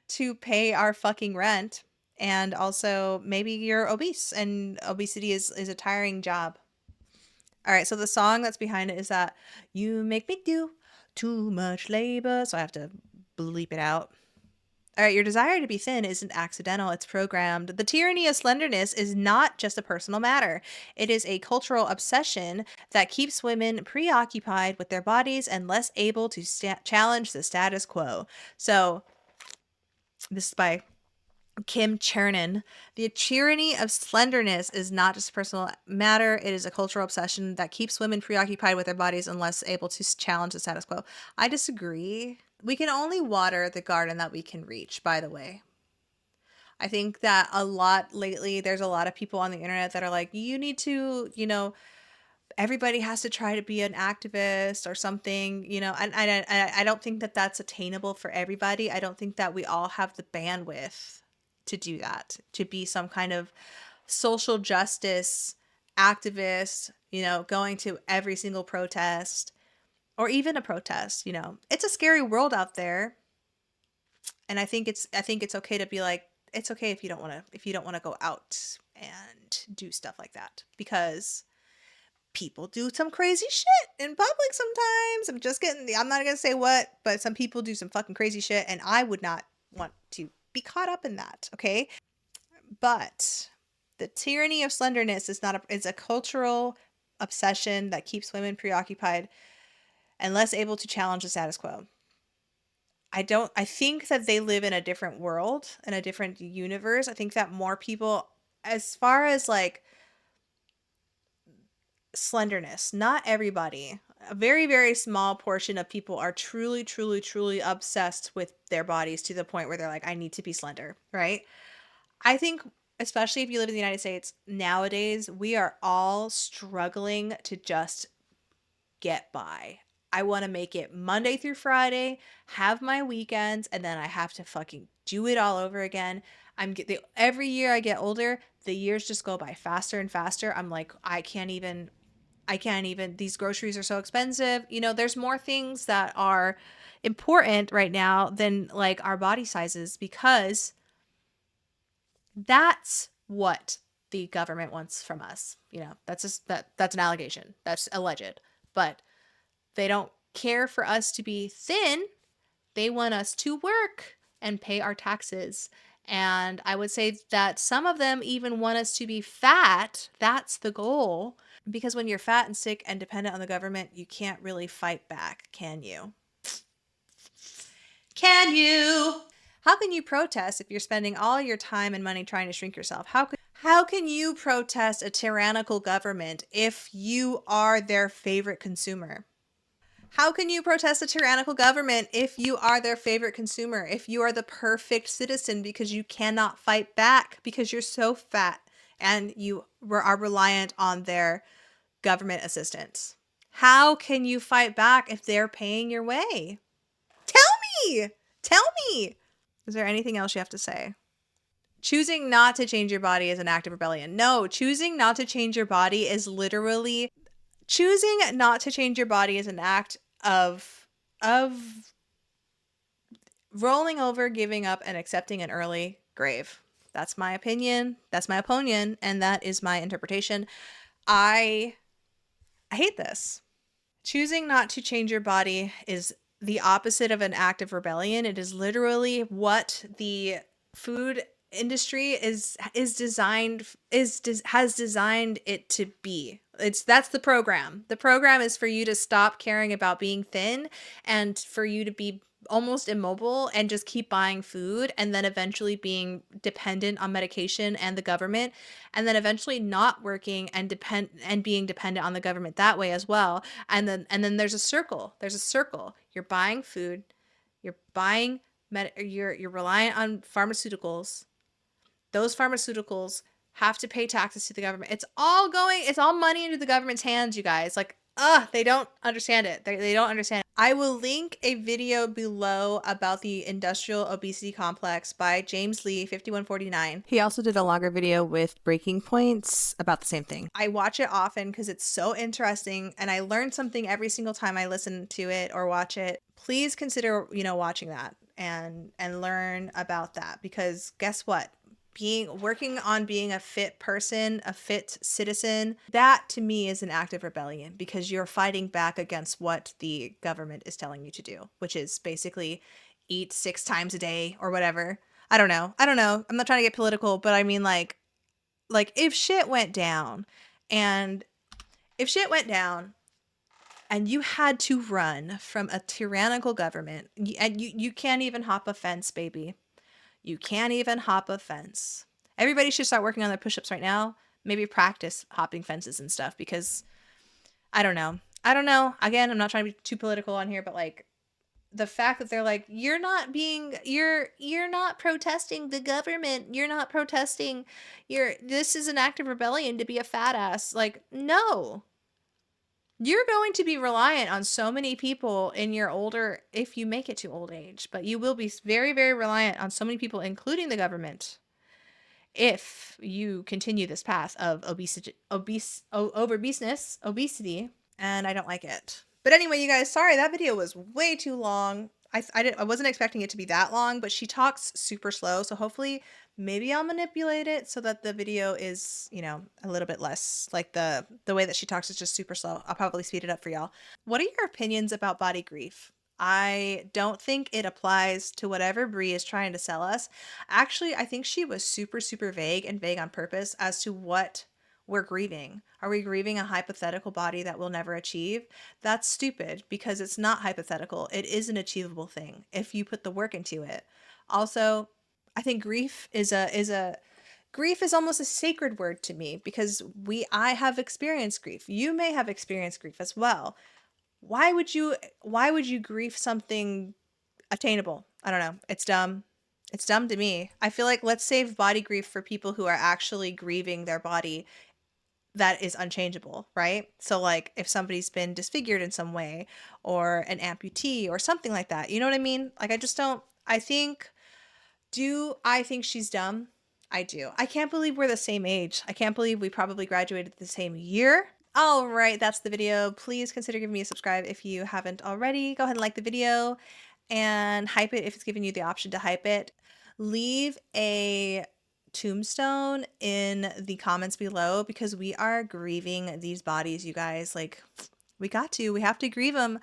to pay our fucking rent. And also maybe you're obese and obesity is a tiring job. All right, so the song that's behind it is that you make me do too much labor. So I have to bleep it out. All right, your desire to be thin isn't accidental, it's programmed. The tyranny of slenderness is not just a personal matter. It is a cultural obsession that keeps women preoccupied with their bodies and less able to challenge the status quo. So this is by Kim Chernin, the tyranny of slenderness is not just a personal matter. It is a cultural obsession that keeps women preoccupied with their bodies and less able to challenge the status quo. I disagree. We can only water the garden that we can reach, by the way. I think that a lot lately, there's a lot of people on the internet that are like, you need to, everybody has to try to be an activist or something, and I don't think that that's attainable for everybody. I don't think that we all have the bandwidth to do that, to be some kind of social justice activist, going to every single protest or even a protest. It's a scary world out there. And I think it's okay to be like, it's okay if you don't want to go out and do stuff like that, because people do some crazy shit in public sometimes. I'm not gonna say what, but some people do some fucking crazy shit, and I would not want to be caught up in that. Okay. But the tyranny of slenderness is a cultural obsession that keeps women preoccupied and less able to challenge the status quo. I think that they live in a different world, in a different universe. I think that more people, as far as like slenderness, not everybody, a very, very small portion of people are truly, truly, truly obsessed with their bodies to the point where they're like, I need to be slender, right? I think, especially if you live in the United States, nowadays, we are all struggling to just get by. I want to make it Monday through Friday, have my weekends, and then I have to fucking do it all over again. Every year I get older, the years just go by faster and faster. I'm like, I can't even, these groceries are so expensive. There's more things that are important right now than like our body sizes, because that's what the government wants from us. That's an allegation. That's alleged. But they don't care for us to be thin. They want us to work and pay our taxes. And I would say that some of them even want us to be fat. That's the goal. Because when you're fat and sick and dependent on the government, you can't really fight back, can you? Can you? How can you protest if you're spending all your time and money trying to shrink yourself? How can you protest a tyrannical government if you are their favorite consumer? How can you protest a tyrannical government if you are their favorite consumer? If you are the perfect citizen because you cannot fight back because you're so fat and you are reliant on their government assistance? How can you fight back if they're paying your way? Tell me! Tell me! Is there anything else you have to say? Choosing not to change your body is an act of rebellion. No, choosing not to change your body is literally... Choosing not to change your body is an act of rolling over, giving up, and accepting an early grave. That's my opinion. That's my opinion, and that is my interpretation. I hate this. Choosing not to change your body is the opposite of an act of rebellion. It is literally what the food industry has designed it to be. That's the program. The program is for you to stop caring about being thin and for you to be almost immobile and just keep buying food, and then eventually being dependent on medication and the government, and then eventually not working and being dependent on the government that way as well. And then there's a circle. You're buying food, you're buying you're reliant on pharmaceuticals. Those pharmaceuticals have to pay taxes to the government. It's all money into the government's hands, you guys. Like, they don't understand it. They don't understand it. I will link a video below about the industrial obesity complex by James Lee, 5149. He also did a longer video with Breaking Points about the same thing. I watch it often because it's so interesting, and I learn something every single time I listen to it or watch it. Please consider, watching that and learn about that, because guess what? Working on being a fit person, a fit citizen, that to me is an act of rebellion, because you're fighting back against what the government is telling you to do, which is basically eat 6 times a day or whatever. I don't know. I'm not trying to get political, but I mean like if shit went down and you had to run from a tyrannical government, and you can't even hop a fence, baby. You can't even hop a fence. Everybody should start working on their push-ups right now. Maybe practice hopping fences and stuff, because I don't know. Again, I'm not trying to be too political on here, but like the fact that they're like, you're not protesting the government. You're not protesting this is an act of rebellion to be a fat ass. Like, no. You're going to be reliant on so many people in your if you make it to old age, but you will be very, very reliant on so many people, including the government, if you continue this path of obesity, and I don't like it. But anyway, you guys, sorry, that video was way too long. I wasn't expecting it to be that long, but she talks super slow, so hopefully maybe I'll manipulate it so that the video is, you know, a little bit less like the way that she talks is just super slow. I'll probably speed it up for y'all. What are your opinions about body grief? I don't think it applies to whatever Bri is trying to sell us. Actually, I think she was super, super vague, and vague on purpose, as to what we're grieving. Are we grieving a hypothetical body that we'll never achieve? That's stupid, because it's not hypothetical. It is an achievable thing if you put the work into it. Also, I think grief is almost a sacred word to me, because I have experienced grief. You may have experienced grief as well. Why would you grieve something attainable? I don't know. It's dumb. It's dumb to me. I feel like let's save body grief for people who are actually grieving their body that is unchangeable, right? So like if somebody's been disfigured in some way, or an amputee or something like that, you know what I mean? Like do I think she's dumb? I do. I can't believe we're the same age. I can't believe we probably graduated the same year. All right, that's the video. Please consider giving me a subscribe if you haven't already. Go ahead and like the video and hype it if it's giving you the option to hype it. Leave a tombstone in the comments below, because we are grieving these bodies, you guys. Like, we have to grieve them.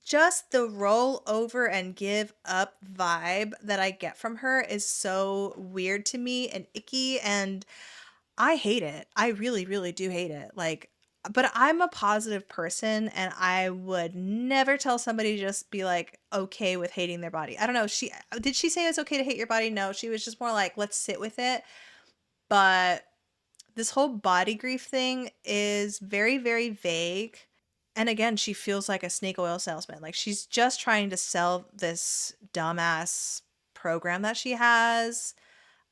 Just the roll over and give up vibe that I get from her is so weird to me and icky, and I hate it. I really, really do hate it. Like, but I'm a positive person, and I would never tell somebody to just be like okay with hating their body. I don't know. Did she say it's okay to hate your body? No, she was just more like, let's sit with it. But this whole body grief thing is very, very vague. And again, she feels like a snake oil salesman. Like, she's just trying to sell this dumbass program that she has.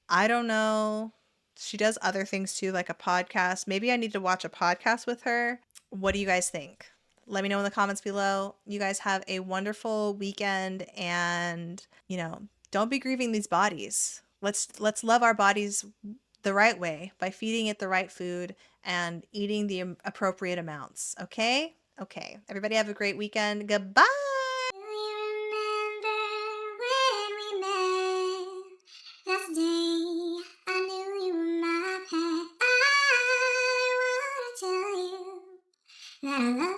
I don't know. She does other things too, like a podcast. Maybe I need to watch a podcast with her. What do you guys think? Let me know in the comments below. You guys have a wonderful weekend, and, you know, don't be grieving these bodies. Let's love our bodies the right way, by feeding it the right food and eating the appropriate amounts. Okay? Okay. Everybody have a great weekend. Goodbye. Do you remember when we met? Last day I knew you were my pet. I wanna tell you that I love